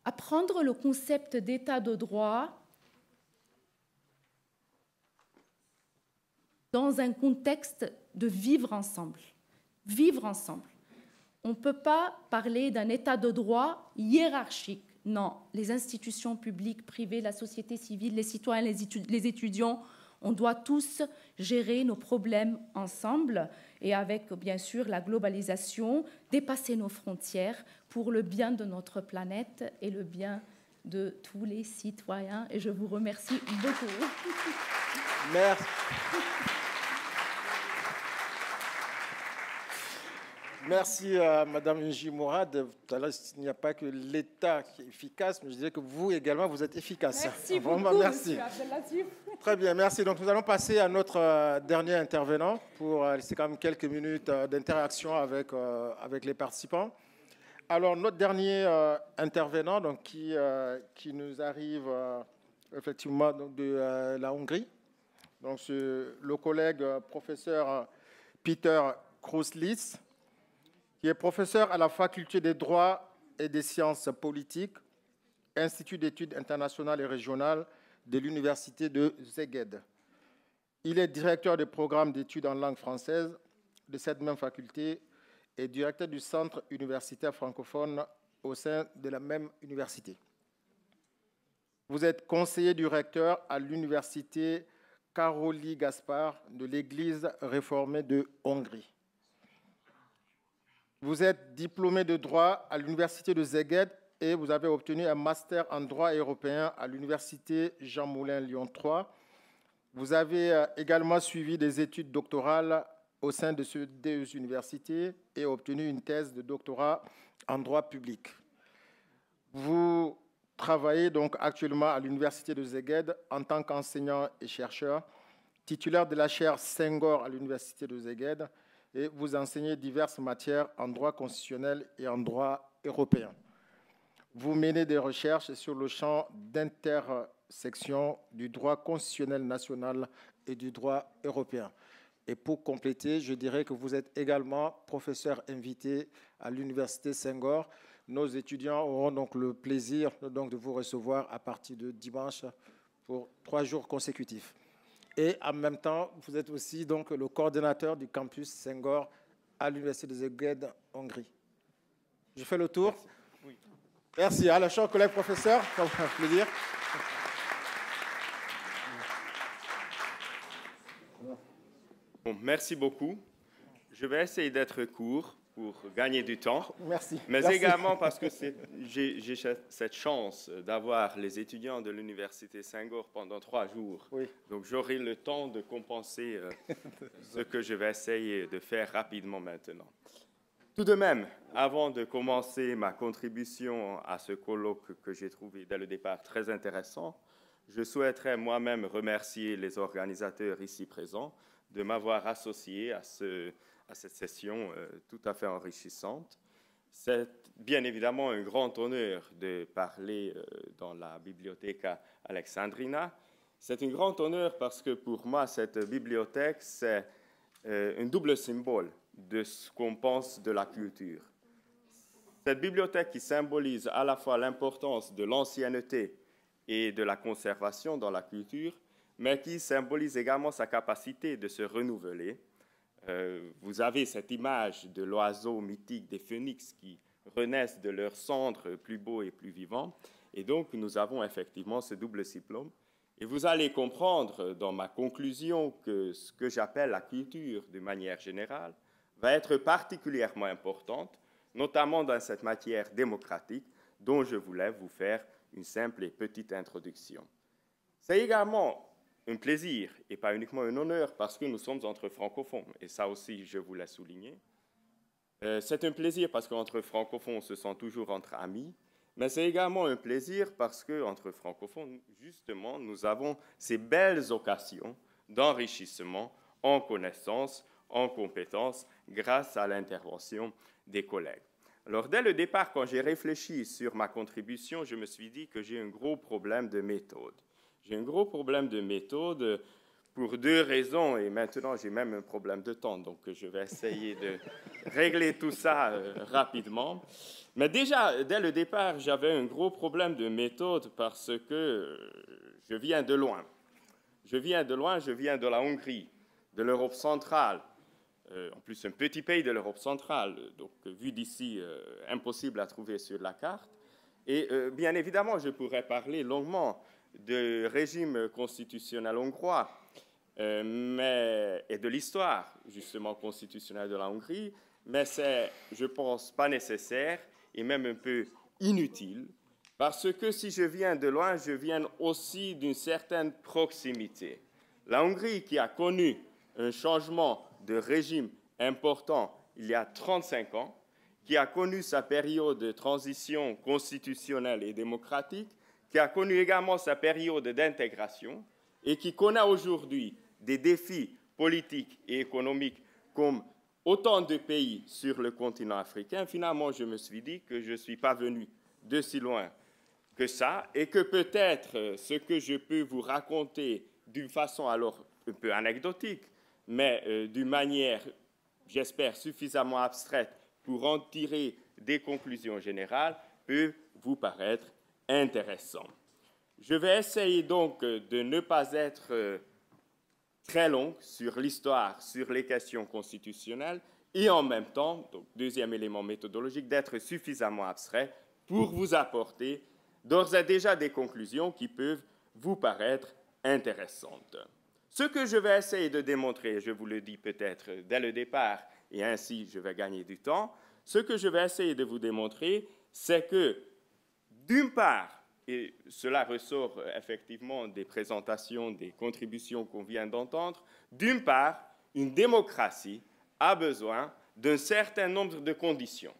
S4: à prendre le concept d'État de droit dans un contexte de vivre ensemble. Vivre ensemble. On ne peut pas parler d'un État de droit hiérarchique. Non, les institutions publiques, privées, la société civile, les citoyens, les étudiants, on doit tous gérer nos problèmes ensemble et avec, bien sûr, la globalisation, dépasser nos frontières pour le bien de notre planète et le bien de tous les citoyens. Et je vous remercie beaucoup.
S1: Merci. Merci à Mme Nji Mourad. Tout à l'heure, il n'y a pas que l'État qui est efficace, mais je dirais que vous également, vous êtes efficace.
S4: Merci
S1: beaucoup, merci.
S4: Monsieur Abdelatif.
S1: Très bien, merci. Donc, nous allons passer à notre dernier intervenant pour laisser quand même quelques minutes d'interaction avec les participants. Alors, notre dernier intervenant, donc, qui nous arrive effectivement donc, de la Hongrie, donc, le collègue professeur Peter Kruszlis, qui est professeur à la faculté des droits et des sciences politiques, Institut d'études internationales et régionales de l'université de Szeged. Il est directeur des programmes d'études en langue française de cette même faculté et directeur du centre universitaire francophone au sein de la même université. Vous êtes conseiller du recteur à l'université Károly Gáspár de l'Église réformée de Hongrie. Vous êtes diplômé de droit à l'université de Szeged et vous avez obtenu un master en droit européen à l'université Jean Moulin Lyon 3. Vous avez également suivi des études doctorales au sein de ces deux universités et obtenu une thèse de doctorat en droit public. Vous travaillez donc actuellement à l'université de Szeged en tant qu'enseignant et chercheur, titulaire de la chaire Senghor à l'université de Szeged, et vous enseignez diverses matières en droit constitutionnel et en droit européen. Vous menez des recherches sur le champ section du droit constitutionnel national et du droit européen. Et pour compléter, je dirais que vous êtes également professeur invité à l'Université Senghor. Nos étudiants auront donc le plaisir donc, de vous recevoir à partir de dimanche pour 3 jours consécutifs. Et en même temps, vous êtes aussi donc, le coordonnateur du campus Senghor à l'Université de Szeged, Hongrie. Je fais le tour.
S3: Merci. Oui.
S1: Merci à la chers collègue professeur, ça vous fait plaisir.
S5: Bon, merci beaucoup. Je vais essayer d'être court pour gagner du temps.
S1: Merci.
S5: Mais
S1: Merci.
S5: également parce que j'ai cette chance d'avoir les étudiants de l'Université Senghor pendant 3 jours.
S1: Oui.
S5: Donc j'aurai le temps de compenser ce que je vais essayer de faire rapidement maintenant. Tout de même, avant de commencer ma contribution à ce colloque que j'ai trouvé dès le départ très intéressant, je souhaiterais moi-même remercier les organisateurs ici présents de m'avoir associé à cette session tout à fait enrichissante. C'est bien évidemment un grand honneur de parler dans la bibliothèque Alexandrina. C'est un grand honneur parce que pour moi, cette bibliothèque, c'est un double symbole de ce qu'on pense de la culture. Cette bibliothèque qui symbolise à la fois l'importance de l'ancienneté et de la conservation dans la culture, mais qui symbolise également sa capacité de se renouveler. Vous avez cette image de l'oiseau mythique des phénix qui renaissent de leurs cendres plus beaux et plus vivants. Et donc, nous avons effectivement ce double diplôme. Et vous allez comprendre dans ma conclusion que ce que j'appelle la culture, de manière générale, va être particulièrement importante, notamment dans cette matière démocratique dont je voulais vous faire une simple et petite introduction. C'est également un plaisir et pas uniquement un honneur parce que nous sommes entre francophones, et ça aussi je voulais souligner. C'est un plaisir parce qu'entre francophones on se sent toujours entre amis, mais c'est également un plaisir parce qu'entre francophones, justement, nous avons ces belles occasions d'enrichissement en connaissances, en compétences, grâce à l'intervention des collègues. Alors, dès le départ, quand j'ai réfléchi sur ma contribution, je me suis dit que j'ai un gros problème de méthode. J'ai un gros problème de méthode pour 2 raisons, et maintenant j'ai même un problème de temps, donc je vais essayer de régler tout ça rapidement. Mais déjà, dès le départ, j'avais un gros problème de méthode parce que je viens de loin. Je viens de la Hongrie, de l'Europe centrale, en plus un petit pays de l'Europe centrale, donc vu d'ici, impossible à trouver sur la carte. Et bien évidemment, je pourrais parler longuement du régime constitutionnel hongrois et de l'histoire, justement, constitutionnelle de la Hongrie, mais c'est, je pense, pas nécessaire et même un peu inutile, parce que si je viens de loin, je viens aussi d'une certaine proximité. La Hongrie, qui a connu un changement de régime important il y a 35 ans, qui a connu sa période de transition constitutionnelle et démocratique, qui a connu également sa période d'intégration et qui connaît aujourd'hui des défis politiques et économiques comme autant de pays sur le continent africain, finalement, je me suis dit que je ne suis pas venu de si loin que ça et que peut-être ce que je peux vous raconter d'une façon alors un peu anecdotique, mais d'une manière, j'espère, suffisamment abstraite pour en tirer des conclusions générales, peut vous paraître intéressant. Je vais essayer donc de ne pas être très long sur l'histoire, sur les questions constitutionnelles, et en même temps, donc deuxième élément méthodologique, d'être suffisamment abstrait pour vous apporter d'ores et déjà des conclusions qui peuvent vous paraître intéressantes. Ce que je vais essayer de démontrer, je vous le dis peut-être dès le départ, et ainsi je vais gagner du temps, ce que je vais essayer de vous démontrer, c'est que, d'une part, et cela ressort effectivement des présentations, des contributions qu'on vient d'entendre, d'une part, une démocratie a besoin d'un certain nombre de conditions,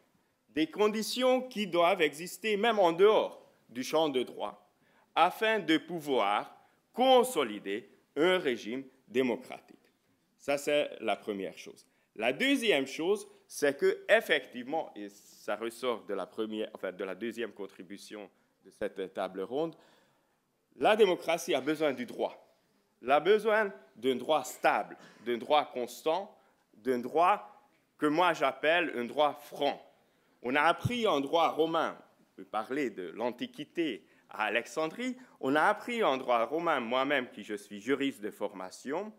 S5: des conditions qui doivent exister même en dehors du champ de droit, afin de pouvoir consolider un régime démocratique. Ça, c'est la première chose. La deuxième chose, c'est que effectivement, et ça ressort de la deuxième contribution de cette table ronde, la démocratie a besoin du droit. Elle a besoin d'un droit stable, d'un droit constant, d'un droit que moi j'appelle un droit franc. On a appris en droit romain, on peut parler de l'Antiquité à Alexandrie, on a appris en droit romain, moi-même qui je suis juriste de formation,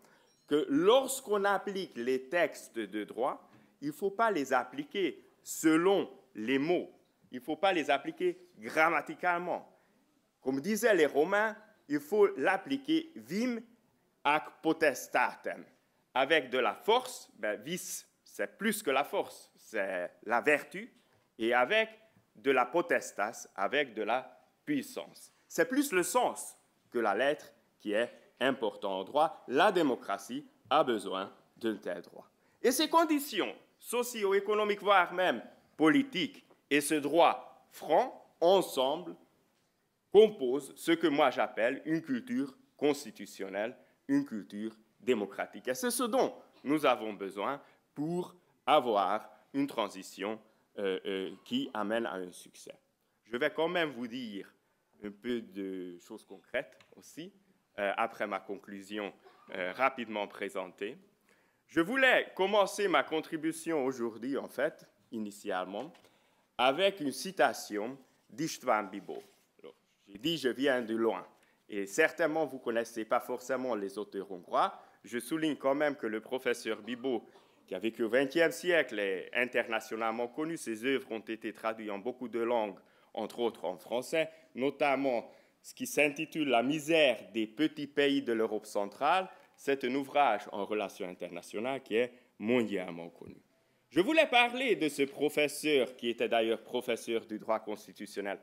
S5: que lorsqu'on applique les textes de droit, il ne faut pas les appliquer selon les mots, il ne faut pas les appliquer grammaticalement. Comme disaient les Romains, il faut l'appliquer vim ac potestatem. Avec de la force, vis, c'est plus que la force, c'est la vertu, et avec de la potestas, avec de la puissance. C'est plus le sens que la lettre qui est important en droit. La démocratie a besoin d'un tel droit. Et ces conditions socio-économiques, voire même politiques, et ce droit franc, ensemble, composent ce que moi j'appelle une culture constitutionnelle, une culture démocratique. Et c'est ce dont nous avons besoin pour avoir une transition qui amène à un succès. Je vais quand même vous dire un peu de choses concrètes aussi, après ma conclusion rapidement présentée. Je voulais commencer ma contribution aujourd'hui, en fait, initialement, avec une citation d'István Bibó. J'ai dit, je viens de loin, et certainement vous ne connaissez pas forcément les auteurs hongrois. Je souligne quand même que le professeur Bibó, qui a vécu au XXe siècle, est internationalement connu. Ses œuvres ont été traduites en beaucoup de langues, entre autres en français, notamment ce qui s'intitule « La misère des petits pays de l'Europe centrale ». C'est un ouvrage en relations internationales qui est mondialement connu. Je voulais parler de ce professeur, qui était d'ailleurs professeur du droit constitutionnel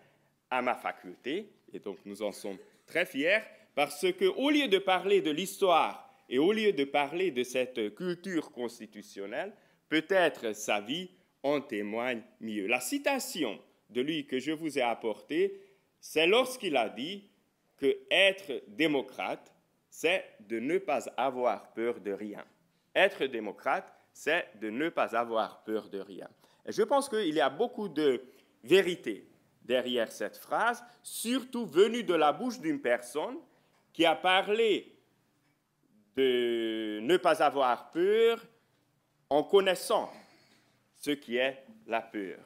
S5: à ma faculté, et donc nous en sommes très fiers, parce qu'au lieu de parler de l'histoire et au lieu de parler de cette culture constitutionnelle, peut-être sa vie en témoigne mieux. La citation de lui que je vous ai apportée, c'est lorsqu'il a dit que être démocrate, c'est de ne pas avoir peur de rien. Être démocrate, c'est de ne pas avoir peur de rien. Et je pense qu'il y a beaucoup de vérité derrière cette phrase, surtout venue de la bouche d'une personne qui a parlé de ne pas avoir peur en connaissant ce qui est la peur.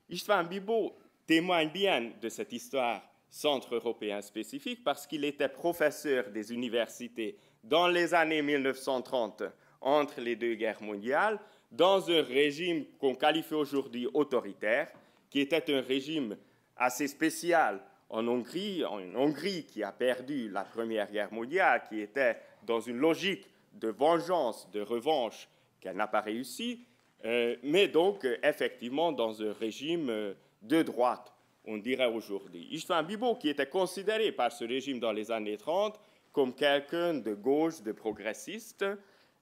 S5: István Bibó témoigne bien de cette histoire centre-européen spécifique parce qu'il était professeur des universités dans les années 1930, entre les deux guerres mondiales, dans un régime qu'on qualifie aujourd'hui autoritaire, qui était un régime assez spécial en Hongrie qui a perdu la Première Guerre mondiale, qui était dans une logique de vengeance, de revanche, qu'elle n'a pas réussi, mais donc effectivement dans un régime de droite, on dirait aujourd'hui. István Bibó, qui était considéré par ce régime dans les années 30 comme quelqu'un de gauche, de progressiste,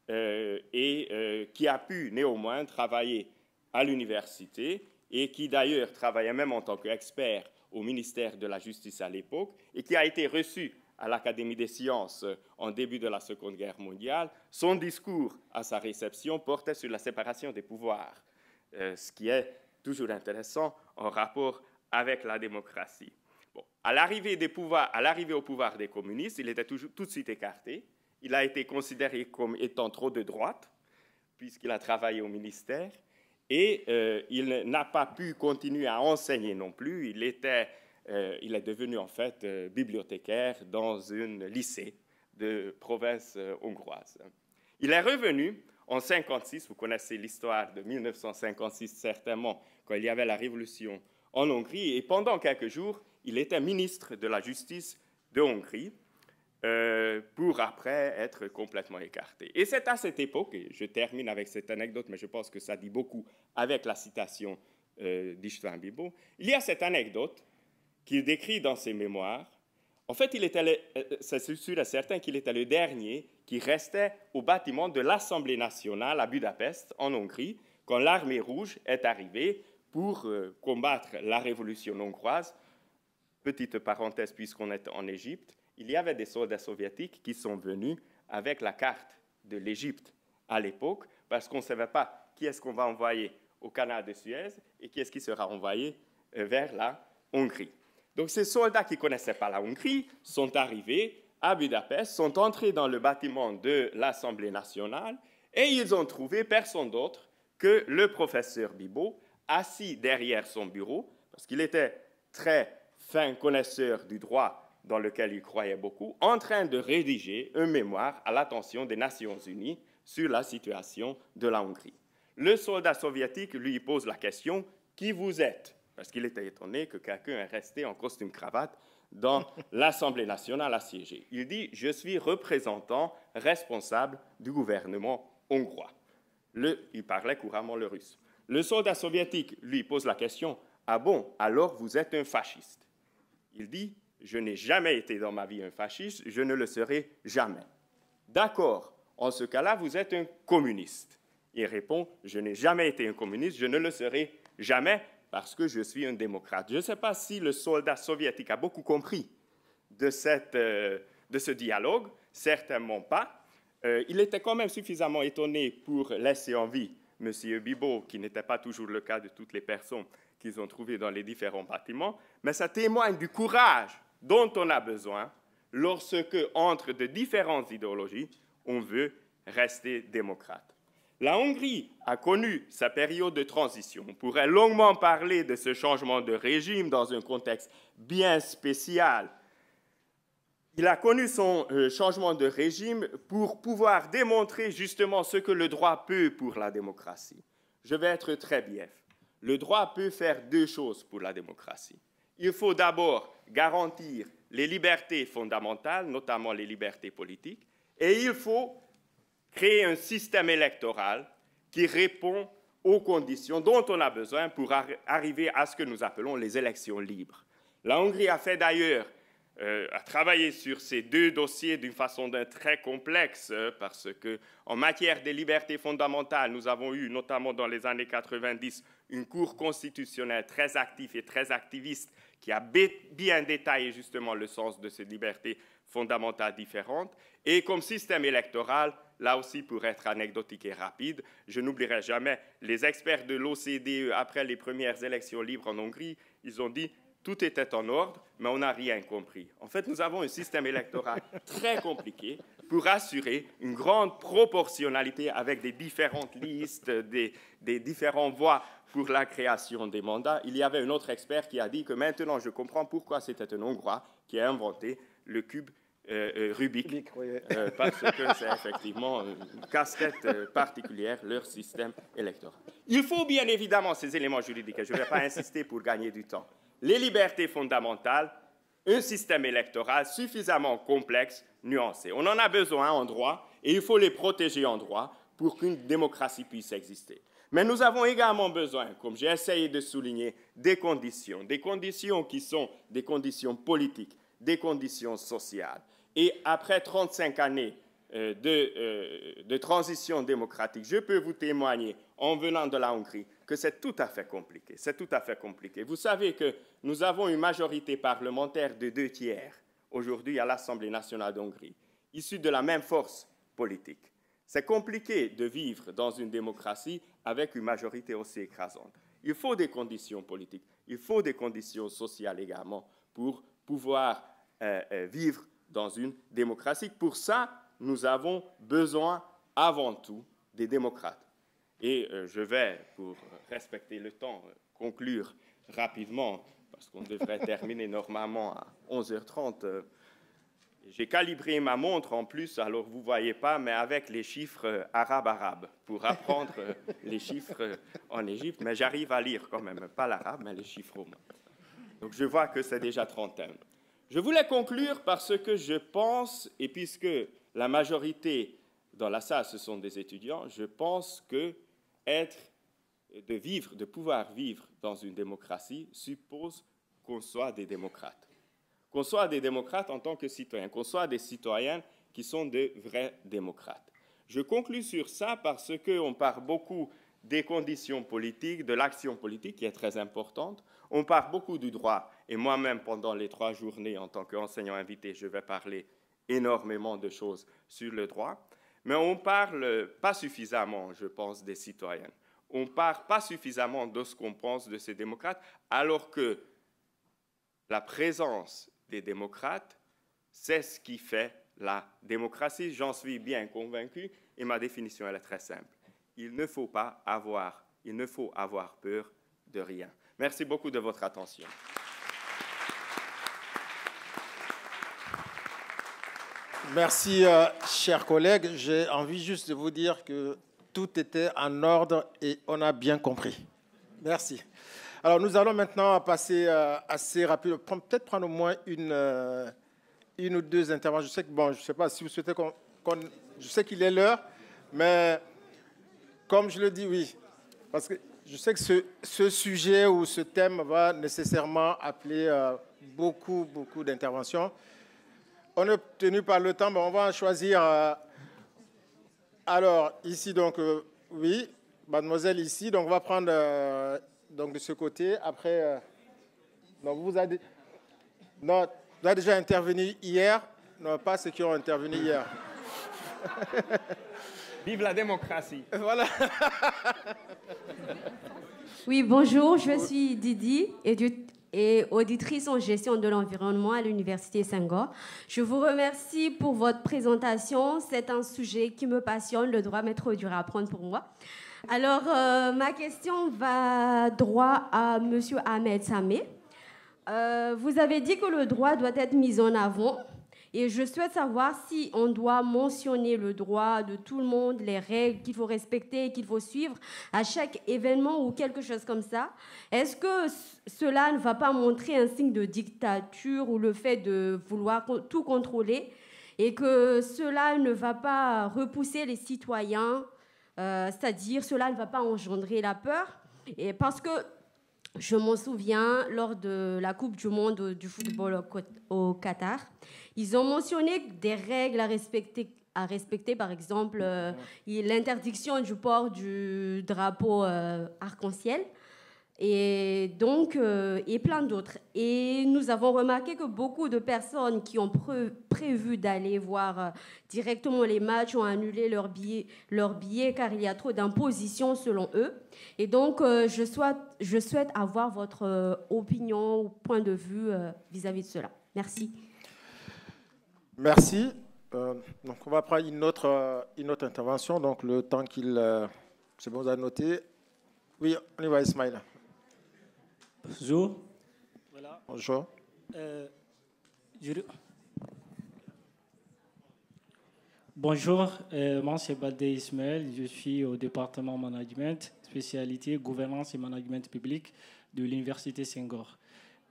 S5: et qui a pu néanmoins travailler à l'université, et qui d'ailleurs travaillait même en tant qu'expert au ministère de la Justice à l'époque, et qui a été reçu à l'Académie des sciences en début de la Seconde Guerre mondiale. Son discours à sa réception portait sur la séparation des pouvoirs, ce qui est toujours intéressant en rapport avec la démocratie. Bon, à l'arrivée au pouvoir des communistes, il était tout de suite écarté. Il a été considéré comme étant trop de droite, puisqu'il a travaillé au ministère, et il n'a pas pu continuer à enseigner non plus. Il est devenu en fait bibliothécaire dans un lycée de province hongroise. Il est revenu en 1956, vous connaissez l'histoire de 1956 certainement, quand il y avait la révolution en Hongrie, et pendant quelques jours, il était ministre de la Justice de Hongrie, pour après être complètement écarté. Et c'est à cette époque, et je termine avec cette anecdote, mais je pense que ça dit beaucoup avec la citation d'István Bibó, il y a cette anecdote qu'il décrit dans ses mémoires. En fait, c'est sûr et certain qu'il était le dernier qui restait au bâtiment de l'Assemblée nationale à Budapest, en Hongrie, quand l'armée rouge est arrivée pour combattre la révolution hongroise. Petite parenthèse, puisqu'on est en Égypte, il y avait des soldats soviétiques qui sont venus avec la carte de l'Égypte à l'époque, parce qu'on ne savait pas qui est-ce qu'on va envoyer au canal de Suez et qui est-ce qui sera envoyé vers la Hongrie. Donc ces soldats qui ne connaissaient pas la Hongrie sont arrivés à Budapest, sont entrés dans le bâtiment de l'Assemblée nationale et ils ont trouvé personne d'autre que le professeur Bibot, assis derrière son bureau, parce qu'il était très fin connaisseur du droit dans lequel il croyait beaucoup, en train de rédiger un mémoire à l'attention des Nations Unies sur la situation de la Hongrie. Le soldat soviétique lui pose la question « Qui vous êtes ?» parce qu'il était étonné que quelqu'un est resté en costume-cravate dans l'Assemblée nationale assiégée. Il dit « Je suis représentant responsable du gouvernement hongrois ». Il parlait couramment le russe. Le soldat soviétique lui pose la question « Ah bon, alors vous êtes un fasciste ?» Il dit « Je n'ai jamais été dans ma vie un fasciste, je ne le serai jamais. » D'accord, en ce cas-là, vous êtes un communiste. Il répond « Je n'ai jamais été un communiste, je ne le serai jamais parce que je suis un démocrate. » Je ne sais pas si le soldat soviétique a beaucoup compris de ce dialogue, certainement pas. Il était quand même suffisamment étonné pour laisser en vie M. Bibot, qui n'était pas toujours le cas de toutes les personnes qu'ils ont trouvées dans les différents bâtiments, mais ça témoigne du courage dont on a besoin lorsque, entre de différentes idéologies, on veut rester démocrate. La Hongrie a connu sa période de transition. On pourrait longuement parler de ce changement de régime dans un contexte bien spécial. Il a connu son changement de régime pour pouvoir démontrer justement ce que le droit peut pour la démocratie. Je vais être très bref. Le droit peut faire deux choses pour la démocratie. Il faut d'abord garantir les libertés fondamentales, notamment les libertés politiques, et il faut créer un système électoral qui répond aux conditions dont on a besoin pour arriver à ce que nous appelons les élections libres. La Hongrie a fait d'ailleurs a travaillé sur ces deux dossiers d'une façon très complexe parce qu'en matière des libertés fondamentales, nous avons eu, notamment dans les années 90, une Cour constitutionnelle très active et très activiste qui a bien détaillé justement le sens de ces libertés fondamentales différentes. Et comme système électoral, là aussi pour être anecdotique et rapide, je n'oublierai jamais les experts de l'OCDE après les premières élections libres en Hongrie, ils ont dit tout était en ordre, mais on n'a rien compris. En fait, nous avons un système électoral très compliqué pour assurer une grande proportionnalité avec des différentes listes, des différentes voies pour la création des mandats. Il y avait un autre expert qui a dit que maintenant je comprends pourquoi c'était un Hongrois qui a inventé le cube Rubik, parce que c'est effectivement une casse-tête particulière, leur système électoral. Il faut bien évidemment ces éléments juridiques, et je ne vais pas insister pour gagner du temps. Les libertés fondamentales, un système électoral suffisamment complexe, nuancé. On en a besoin en droit et il faut les protéger en droit pour qu'une démocratie puisse exister. Mais nous avons également besoin, comme j'ai essayé de souligner, des conditions qui sont des conditions politiques, des conditions sociales. Et après 35 années de transition démocratique, je peux vous témoigner, en venant de la Hongrie, que c'est tout à fait compliqué. C'est tout à fait compliqué. Vous savez que nous avons une majorité parlementaire de 2/3 aujourd'hui à l'Assemblée nationale d'Hongrie, issue de la même force politique. C'est compliqué de vivre dans une démocratie avec une majorité aussi écrasante. Il faut des conditions politiques, il faut des conditions sociales également pour pouvoir vivre dans une démocratie. Pour ça, nous avons besoin avant tout des démocrates. Et je vais, pour respecter le temps, conclure rapidement, parce qu'on devrait terminer normalement à 11h30. J'ai calibré ma montre en plus, alors vous ne voyez pas, mais avec les chiffres arabes, pour apprendre les chiffres en Égypte. Mais j'arrive à lire quand même, pas l'arabe, mais les chiffres romains. Donc je vois que c'est déjà 31. Je voulais conclure parce que je pense, et puisque la majorité dans la salle, ce sont des étudiants, je pense que de pouvoir vivre dans une démocratie suppose qu'on soit des démocrates. Qu'on soit des démocrates en tant que citoyens, qu'on soit des citoyens qui sont de vrais démocrates. Je conclus sur ça parce qu'on parle beaucoup des conditions politiques, de l'action politique qui est très importante. On parle beaucoup du droit. Et moi-même, pendant les 3 journées, en tant qu'enseignant invité, je vais parler énormément de choses sur le droit. Mais on ne parle pas suffisamment, je pense, des citoyens. On ne parle pas suffisamment de ce qu'on pense de ces démocrates, alors que la présence des démocrates, c'est ce qui fait la démocratie. J'en suis bien convaincu et ma définition elle est très simple. Il ne faut avoir peur de rien. Merci beaucoup de votre attention.
S1: Merci, chers collègues. J'ai envie juste de vous dire que tout était en ordre et on a bien compris. Merci. Alors, nous allons maintenant passer assez rapidement, peut-être prendre au moins une ou deux interventions. Je sais que, je ne sais pas si vous souhaitez je sais qu'il est l'heure, mais comme je le dis, oui, parce que je sais que ce sujet ou ce thème va nécessairement appeler beaucoup d'interventions. On est tenu par le temps, mais on va en choisir. Alors, ici, donc, oui, mademoiselle ici, donc on va prendre donc de ce côté. Après, non, vous avez déjà intervenu hier. Non, pas ceux qui ont intervenu hier.
S5: Vive la démocratie.
S1: Voilà.
S6: Oui, bonjour, je suis Didi et auditrice en gestion de l'environnement à l'Université Senghor. Je vous remercie pour votre présentation. C'est un sujet qui me passionne. Le droit m'est trop dur à apprendre pour moi. Alors, ma question va droit à M. Ahmed Sameh. Vous avez dit que le droit doit être mis en avant. Et je souhaite savoir si on doit mentionner le droit de tout le monde, les règles qu'il faut respecter et qu'il faut suivre à chaque événement ou quelque chose comme ça. Est-ce que cela ne va pas montrer un signe de dictature ou le fait de vouloir tout contrôler et que cela ne va pas repousser les citoyens, c'est-à-dire cela ne va pas engendrer la peur? Et parce que je m'en souviens, lors de la Coupe du monde du football au Qatar, ils ont mentionné des règles à respecter, par exemple l'interdiction du port du drapeau arc-en-ciel et plein d'autres. Et nous avons remarqué que beaucoup de personnes qui ont prévu d'aller voir directement les matchs ont annulé leur billet car il y a trop d'impositions selon eux. Et donc, je souhaite avoir votre opinion ou point de vue vis-à-vis de cela. Merci.
S1: Merci. Donc, on va prendre une autre intervention. Donc, le temps c'est bon, vous avez noté. Oui, on y va, Ismaïla.
S7: Bonjour. Voilà.
S1: Bonjour.
S7: Bonjour, moi c'est Badé Ismaël, je suis au département management, spécialité gouvernance et management public de l'Université Senghor.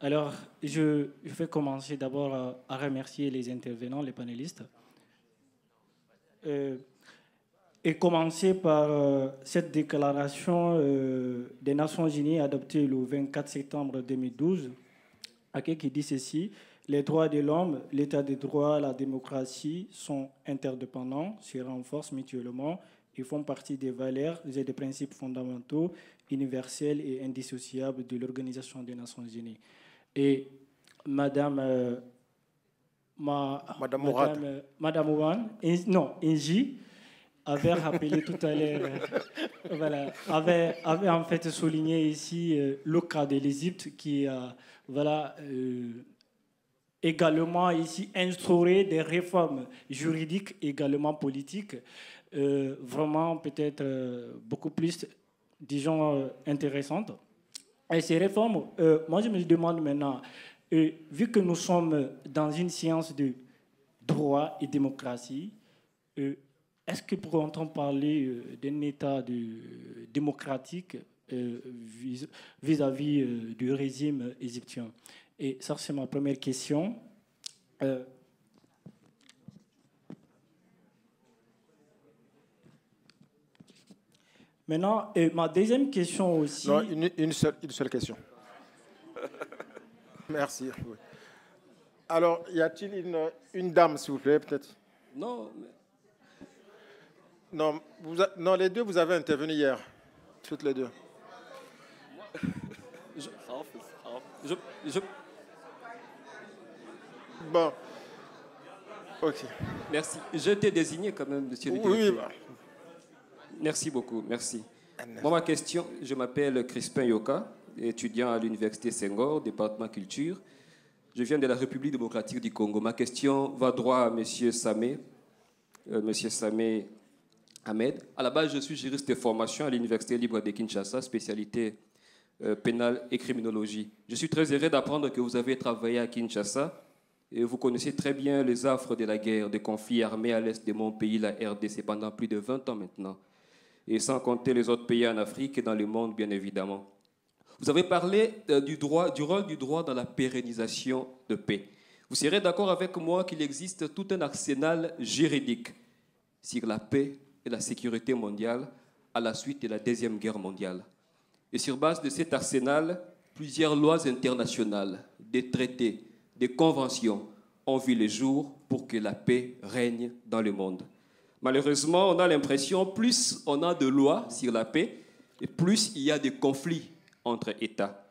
S7: Alors, je vais commencer d'abord à remercier les intervenants, les panélistes. Et commencer par cette déclaration des Nations Unies adoptée le 24 septembre 2012, qui dit ceci: les droits de l'homme, l'état des droits, la démocratie sont interdépendants, se renforcent mutuellement et font partie des valeurs et des principes fondamentaux, universels et indissociables de l'Organisation des Nations Unies. Et Madame Ouane, Inji, avait rappelé tout à l'heure, avait en fait souligné ici le cas de l'Égypte qui a également ici instauré des réformes juridiques, également politiques, vraiment peut-être beaucoup plus, disons, intéressantes. Et ces réformes, moi je me demande maintenant, vu que nous sommes dans une science de droit et démocratie, est-ce que pourrait-on parler d'un État démocratique vis-à-vis du régime égyptien? Et ça, c'est ma première question. Maintenant, ma deuxième question aussi...
S1: Non, une seule question. Merci. Oui. Alors, y a-t-il une dame, s'il vous plaît, peut-être?
S8: Non.
S1: Non, non, les deux, vous avez intervenu hier. Toutes les deux. Bon. OK.
S8: Merci. Je t'ai désigné quand même, monsieur le directeur.
S1: Oui.
S8: Merci beaucoup, merci. Moi, ma question, je m'appelle Crispin Yoka, étudiant à l'Université Senghor, département culture. Je viens de la République démocratique du Congo. Ma question va droit à M. Samé, Ahmed. À la base, je suis juriste de formation à l'Université libre de Kinshasa, spécialité pénale et criminologie. Je suis très heureux d'apprendre que vous avez travaillé à Kinshasa et vous connaissez très bien les affres de la guerre, des conflits armés à l'est de mon pays, la RDC, pendant plus de 20 ans maintenant. Et sans compter les autres pays en Afrique et dans le monde, bien évidemment. Vous avez parlé du rôle du droit dans la pérennisation de paix. Vous serez d'accord avec moi qu'il existe tout un arsenal juridique sur la paix et la sécurité mondiale à la suite de la Deuxième Guerre mondiale. Et sur base de cet arsenal, plusieurs lois internationales, des traités, des conventions ont vu le jour pour que la paix règne dans le monde. Malheureusement, on a l'impression, plus on a de lois sur la paix, et plus il y a de conflits entre États.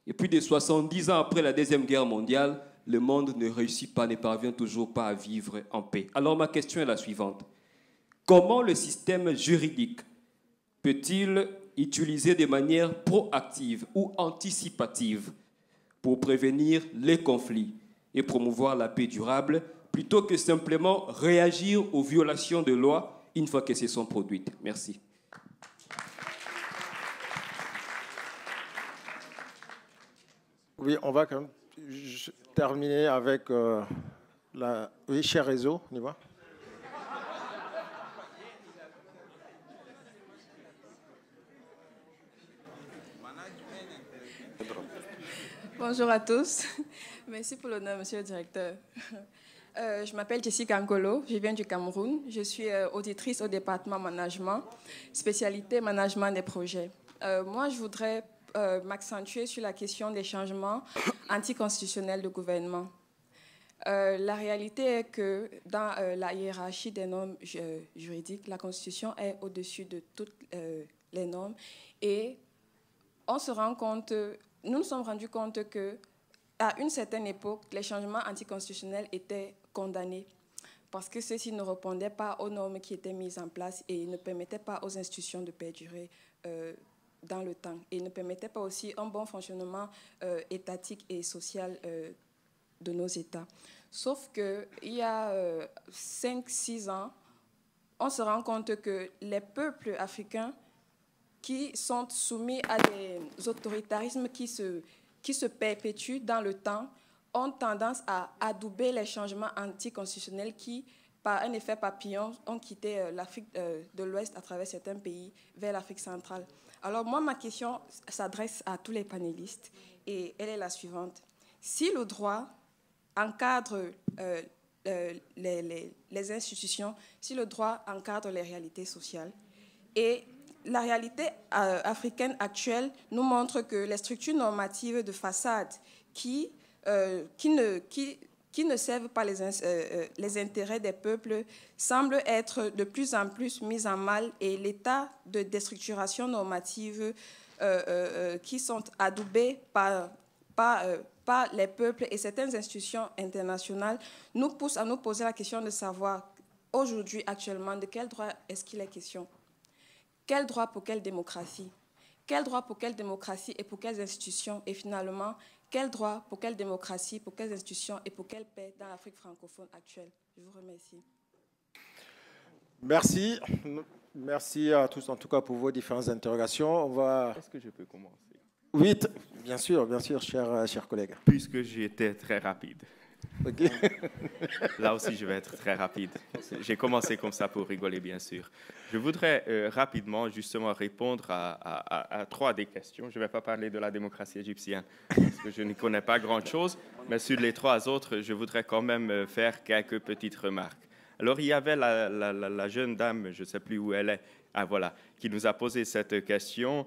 S8: Et plus de 70 ans après la Deuxième Guerre mondiale, le monde ne réussit pas, ne parvient toujours pas à vivre en paix. Alors ma question est la suivante. Comment le système juridique peut-il utiliser de manière proactive ou anticipative pour prévenir les conflits et promouvoir la paix durable, plutôt que simplement réagir aux violations de lois une fois que ce sont produites? Merci.
S1: Oui, on va quand même terminer avec Oui, cher réseau, on y va.
S9: Bonjour à tous. Merci pour l'honneur, monsieur le directeur. Je m'appelle Jessica Ngolo, je viens du Cameroun. Je suis auditrice au département management, spécialité management des projets. Moi, je voudrais m'accentuer sur la question des changements anticonstitutionnels de gouvernement. La réalité est que dans la hiérarchie des normes juridiques, la Constitution est au-dessus de toutes les normes et on se rend compte, nous nous sommes rendus compte qu'à une certaine époque, les changements anticonstitutionnels étaient condamnés parce que ceux-ci ne répondaient pas aux normes qui étaient mises en place et ne permettaient pas aux institutions de perdurer dans le temps et ne permettaient pas aussi un bon fonctionnement étatique et social de nos États. Sauf qu'il y a 5-6 ans, on se rend compte que les peuples africains qui sont soumis à des autoritarismes qui se perpétuent dans le temps ont tendance à adouber les changements anticonstitutionnels qui, par un effet papillon, ont quitté l'Afrique de l'Ouest à travers certains pays vers l'Afrique centrale. Alors moi, ma question s'adresse à tous les panélistes et elle est la suivante. Si le droit encadre les institutions, si le droit encadre les réalités sociales, et la réalité africaine actuelle nous montre que les structures normatives de façade qui ne servent pas les intérêts des peuples semblent être de plus en plus mises en mal et l'état de déstructuration normative qui sont adoubés par les peuples et certaines institutions internationales nous poussent à nous poser la question de savoir aujourd'hui, actuellement, de quel droit est-ce qu'il est question? Quel droit pour quelle démocratie? Quel droit pour quelle démocratie et pour quelles institutions? Et finalement, quel droit pour quelle démocratie, pour quelles institutions et pour quelle paix dans l'Afrique francophone actuelle? Je vous remercie.
S1: Merci. Merci à tous, en tout cas, pour vos différentes interrogations.
S5: Est-ce que je peux commencer?
S1: Oui, bien sûr, cher collègue.
S5: Puisque j'étais très rapide.
S1: Okay.
S5: Là aussi, je vais être très rapide. J'ai commencé comme ça pour rigoler, bien sûr. Je voudrais rapidement, justement, répondre à 3 des questions. Je ne vais pas parler de la démocratie égyptienne, parce que je n'y connais pas grand-chose, mais sur les 3 autres, je voudrais quand même faire quelques petites remarques. Alors, il y avait la jeune dame, je ne sais plus où elle est, voilà, qui nous a posé cette question.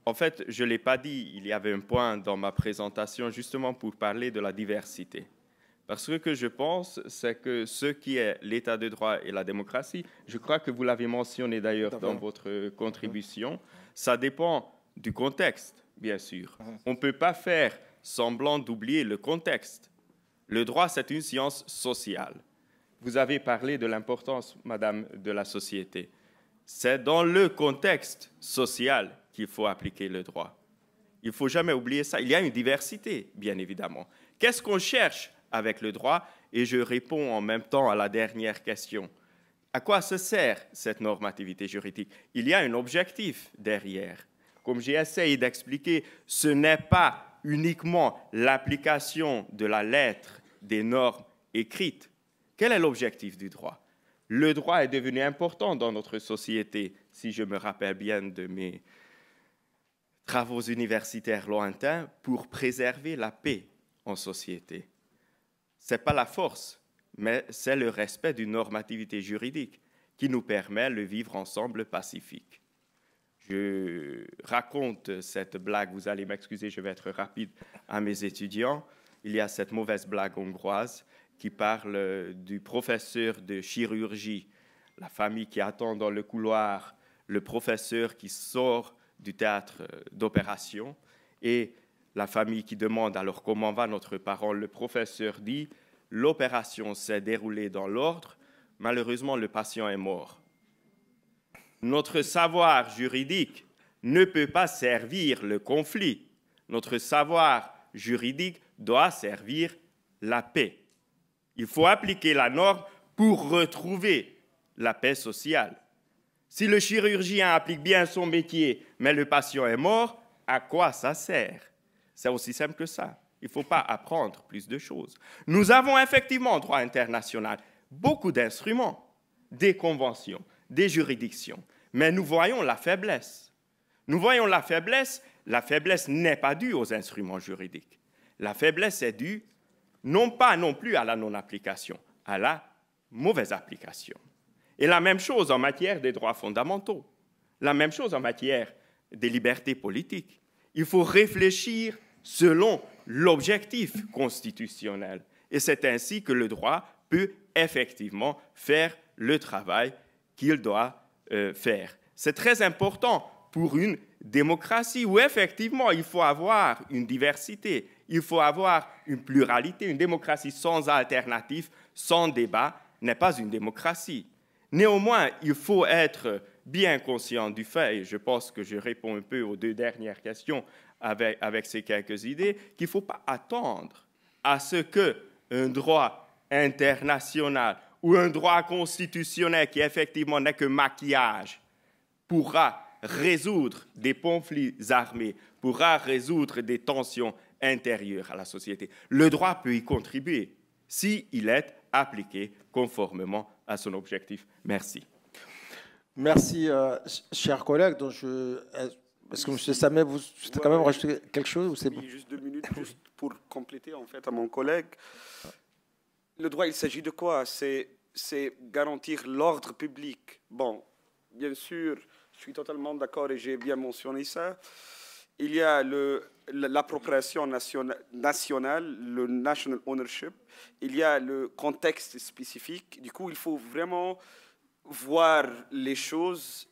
S5: En fait, je ne l'ai pas dit, il y avait un point dans ma présentation, justement, pour parler de la diversité. Parce que je pense, c'est que ce qui est l'état de droit et la démocratie, je crois que vous l'avez mentionné d'ailleurs dans votre contribution, ça dépend du contexte, bien sûr. On ne peut pas faire semblant d'oublier le contexte. Le droit, c'est une science sociale. Vous avez parlé de l'importance, madame, de la société. C'est dans le contexte social qu'il faut appliquer le droit. Il ne faut jamais oublier ça. Il y a une diversité, bien évidemment. Qu'est-ce qu'on cherche avec le droit? Et je réponds en même temps à la dernière question. À quoi se sert cette normativité juridique? Il y a un objectif derrière. Comme j'ai essayé d'expliquer, ce n'est pas uniquement l'application de la lettre des normes écrites. Quel est l'objectif du droit? Le droit est devenu important dans notre société, si je me rappelle bien de mes travaux universitaires lointains, pour préserver la paix en société. Ce n'est pas la force, mais c'est le respect d'une normativité juridique qui nous permet de vivre ensemble pacifique. Je raconte cette blague, vous allez m'excuser, je vais être rapide, à mes étudiants. Il y a cette mauvaise blague hongroise qui parle du professeur de chirurgie, la famille qui attend dans le couloir, le professeur qui sort du théâtre d'opération et la famille qui demande alors comment va notre parent. Le professeur dit « L'opération s'est déroulée dans l'ordre, malheureusement le patient est mort ». Notre savoir juridique ne peut pas servir le conflit. Notre savoir juridique doit servir la paix. Il faut appliquer la norme pour retrouver la paix sociale. Si le chirurgien applique bien son métier, mais le patient est mort, à quoi ça sert? C'est aussi simple que ça. Il ne faut pas apprendre plus de choses. Nous avons effectivement en droit international beaucoup d'instruments, des conventions, des juridictions. Mais nous voyons la faiblesse. Nous voyons la faiblesse n'est pas due aux instruments juridiques. La faiblesse est due non pas non plus à la non-application, à la mauvaise application. Et la même chose en matière des droits fondamentaux, la même chose en matière des libertés politiques. Il faut réfléchir selon l'objectif constitutionnel. Et c'est ainsi que le droit peut effectivement faire le travail qu'il doit faire. C'est très important pour une démocratie où effectivement il faut avoir une diversité, il faut avoir une pluralité. Une démocratie sans alternative, sans débat, n'est pas une démocratie. Néanmoins, il faut être bien conscient du fait, et je pense que je réponds un peu aux deux dernières questions avec ces quelques idées, qu'il ne faut pas attendre à ce qu'un droit international ou un droit constitutionnel qui effectivement n'est que maquillage pourra résoudre des conflits armés, pourra résoudre des tensions intérieures à la société. Le droit peut y contribuer s'il est appliqué conformément à son objectif. Merci.
S1: Merci, chers collègues. Donc est-ce que M. Samet, vous souhaitez quand même rajouter quelque chose ou c'est bon?
S3: Juste 2 minutes juste pour compléter en fait à mon collègue. Le droit, il s'agit de quoi? C'est garantir l'ordre public. Bon, bien sûr, je suis totalement d'accord et j'ai bien mentionné ça. Il y a l'appropriation nationale, le national ownership. Il y a le contexte spécifique. Du coup, il faut vraiment voir les choses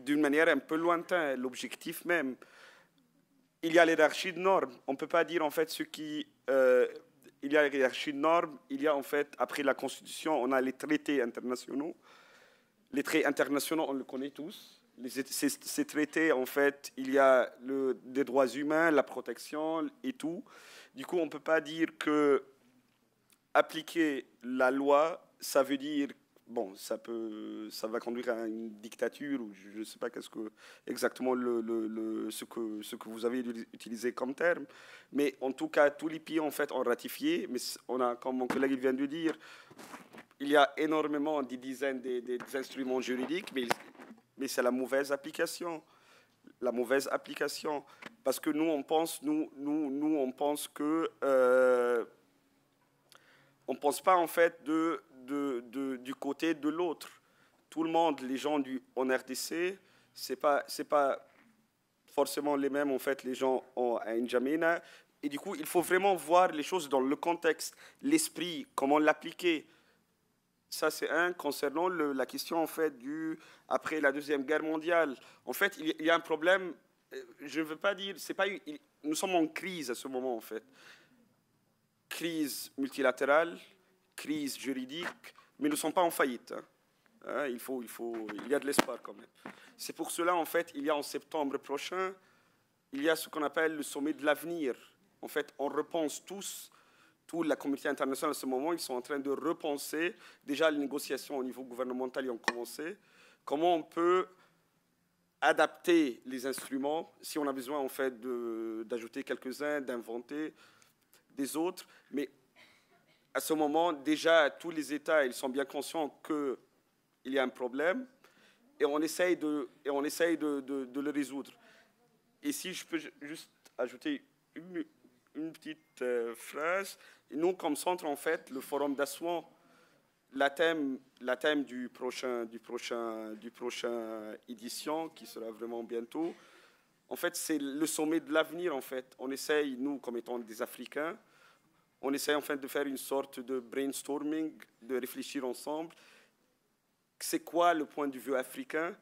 S3: d'une manière un peu lointaine, l'objectif même. Il y a l'hierarchie de normes. On ne peut pas dire en fait ce qui... il y a la hiérarchie de normes, il y a en fait, après la Constitution, on a les traités internationaux. Les traités internationaux, on le connaît tous. Ces traités, en fait, il y a des droits humains, la protection et tout. Du coup, on ne peut pas dire que appliquer la loi, ça veut dire, bon, ça va conduire à une dictature, ou je ne sais pas exactement ce que vous avez utilisé comme terme. Mais en tout cas, tous les pays en fait, ont ratifié. Mais on a, comme mon collègue vient de dire, il y a énormément, des dizaines d'instruments juridiques, mais c'est la mauvaise application. La mauvaise application. Parce que nous, on pense, on pense que... on ne pense pas, en fait, du côté de l'autre. Tout le monde, les gens en RDC, ce n'est pas forcément les mêmes, en fait, les gens à N'Djamena. Et du coup, il faut vraiment voir les choses dans le contexte, l'esprit, comment l'appliquer. Ça, c'est concernant la question, en fait, après la Deuxième Guerre mondiale. En fait, il y a un problème, je ne veux pas dire, nous sommes en crise à ce moment, en fait. Crise multilatérale, crise juridique, mais nous ne sommes pas en faillite. Hein, il y a de l'espoir quand même. C'est pour cela, en fait, il y a en septembre prochain, il y a ce qu'on appelle le sommet de l'avenir. en fait, on repense toute la communauté internationale à ce moment, ils sont en train de repenser, déjà les négociations au niveau gouvernemental y ont commencé, comment on peut adapter les instruments, si on a besoin en fait d'ajouter quelques-uns, d'inventer des autres, mais à ce moment, déjà, tous les États, ils sont bien conscients qu'il y a un problème et on essaye de le résoudre. Et si je peux juste ajouter une petite phrase, nous, comme centre, en fait, le forum d'Assouan, la thème du prochain édition, qui sera vraiment bientôt, en fait, c'est le sommet de l'avenir, en fait. On essaye, nous, comme étant des Africains, on essaie en fait de faire une sorte de brainstorming, de réfléchir ensemble. C'est quoi le point de vue africain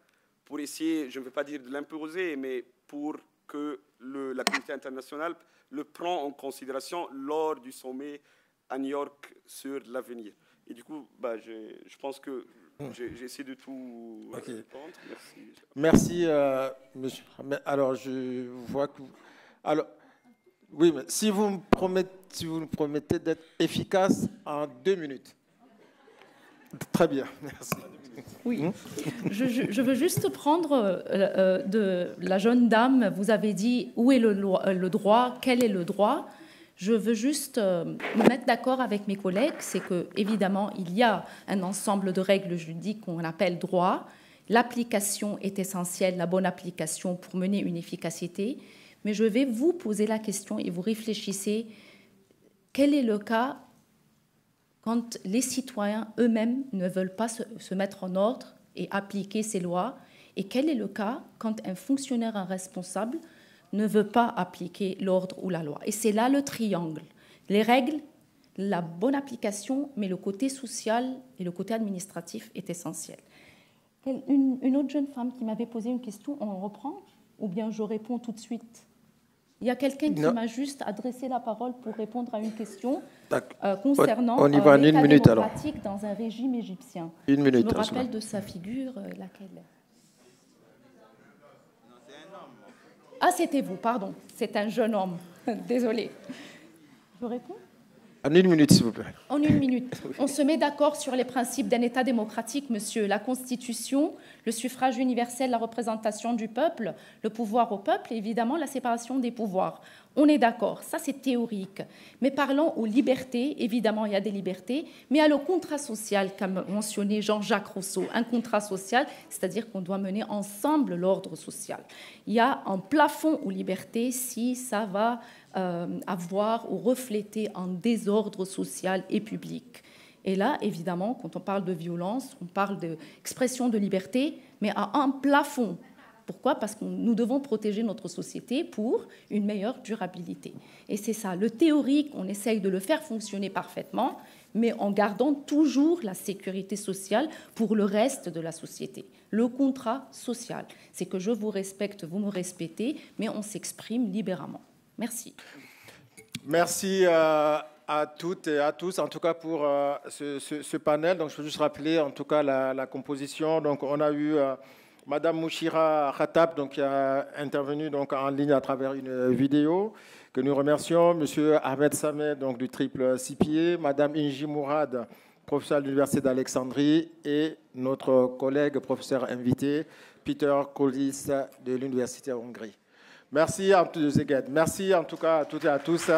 S3: pour essayer, je ne veux pas dire de l'imposer, mais pour que la communauté internationale le prenne en considération lors du sommet à New York sur l'avenir. Et du coup, je pense que j'ai essayé de tout répondre.
S1: Merci, monsieur. Alors, je vois que... Alors, oui, mais si vous me promettez d'être efficace en 2 minutes. Très bien, merci.
S4: Oui, je veux juste prendre de la jeune dame, vous avez dit où est le droit, quel est le droit. Je veux juste me mettre d'accord avec mes collègues, c'est qu'évidemment, il y a un ensemble de règles juridiques qu'on appelle droit. L'application est essentielle, la bonne application pour mener une efficacité. Mais je vais vous poser la question et vous réfléchissez, quel est le cas quand les citoyens eux-mêmes ne veulent pas se mettre en ordre et appliquer ces lois? Et quel est le cas quand un fonctionnaire, un responsable, ne veut pas appliquer l'ordre ou la loi? Et c'est là le triangle. Les règles, la bonne application, mais le côté social et le côté administratif est essentiel. Une autre jeune femme qui m'avait posé une question, on reprend? Ou bien je réponds tout de suite? Il y a quelqu'un qui m'a juste adressé la parole pour répondre à une question concernant l'état démocratique dans un régime égyptien.
S1: Une minute.
S4: Je me rappelle de sa figure, laquelle? Ah, c'était vous, pardon. C'est un jeune homme. Désolée. Je réponds?
S1: En 1 minute, s'il vous plaît.
S4: En 1 minute. On se met d'accord sur les principes d'un État démocratique, monsieur. La Constitution, le suffrage universel, la représentation du peuple, le pouvoir au peuple et évidemment la séparation des pouvoirs. On est d'accord, ça c'est théorique. Mais parlons aux libertés, évidemment il y a des libertés, mais il y a le contrat social qu'a mentionné Jean-Jacques Rousseau. Un contrat social, c'est-à-dire qu'on doit mener ensemble l'ordre social. Il y a un plafond aux libertés si ça va avoir ou refléter un désordre social et public. Et là, évidemment, quand on parle de violence, on parle d'expression de liberté, mais à un plafond. Pourquoi? Parce que nous devons protéger notre société pour une meilleure durabilité. Et c'est ça, le théorique, on essaye de le faire fonctionner parfaitement, mais en gardant toujours la sécurité sociale pour le reste de la société. Le contrat social, c'est que je vous respecte, vous me respectez, mais on s'exprime libéralement. Merci.
S1: Merci à toutes et à tous, en tout cas pour ce panel. Donc, je veux juste rappeler, en tout cas, la composition. Donc, on a eu Madame Mouchira Khatab, donc, qui a intervenu donc, en ligne à travers une vidéo, que nous remercions. Monsieur Ahmed Sameh, donc, du Triple CPA, Madame Inji Mourad, professeur de l'Université d'Alexandrie, et notre collègue professeur invité, Peter Kolis, de l'Université de Hongrie. Merci à tous les Merci en tout cas à toutes et à tous.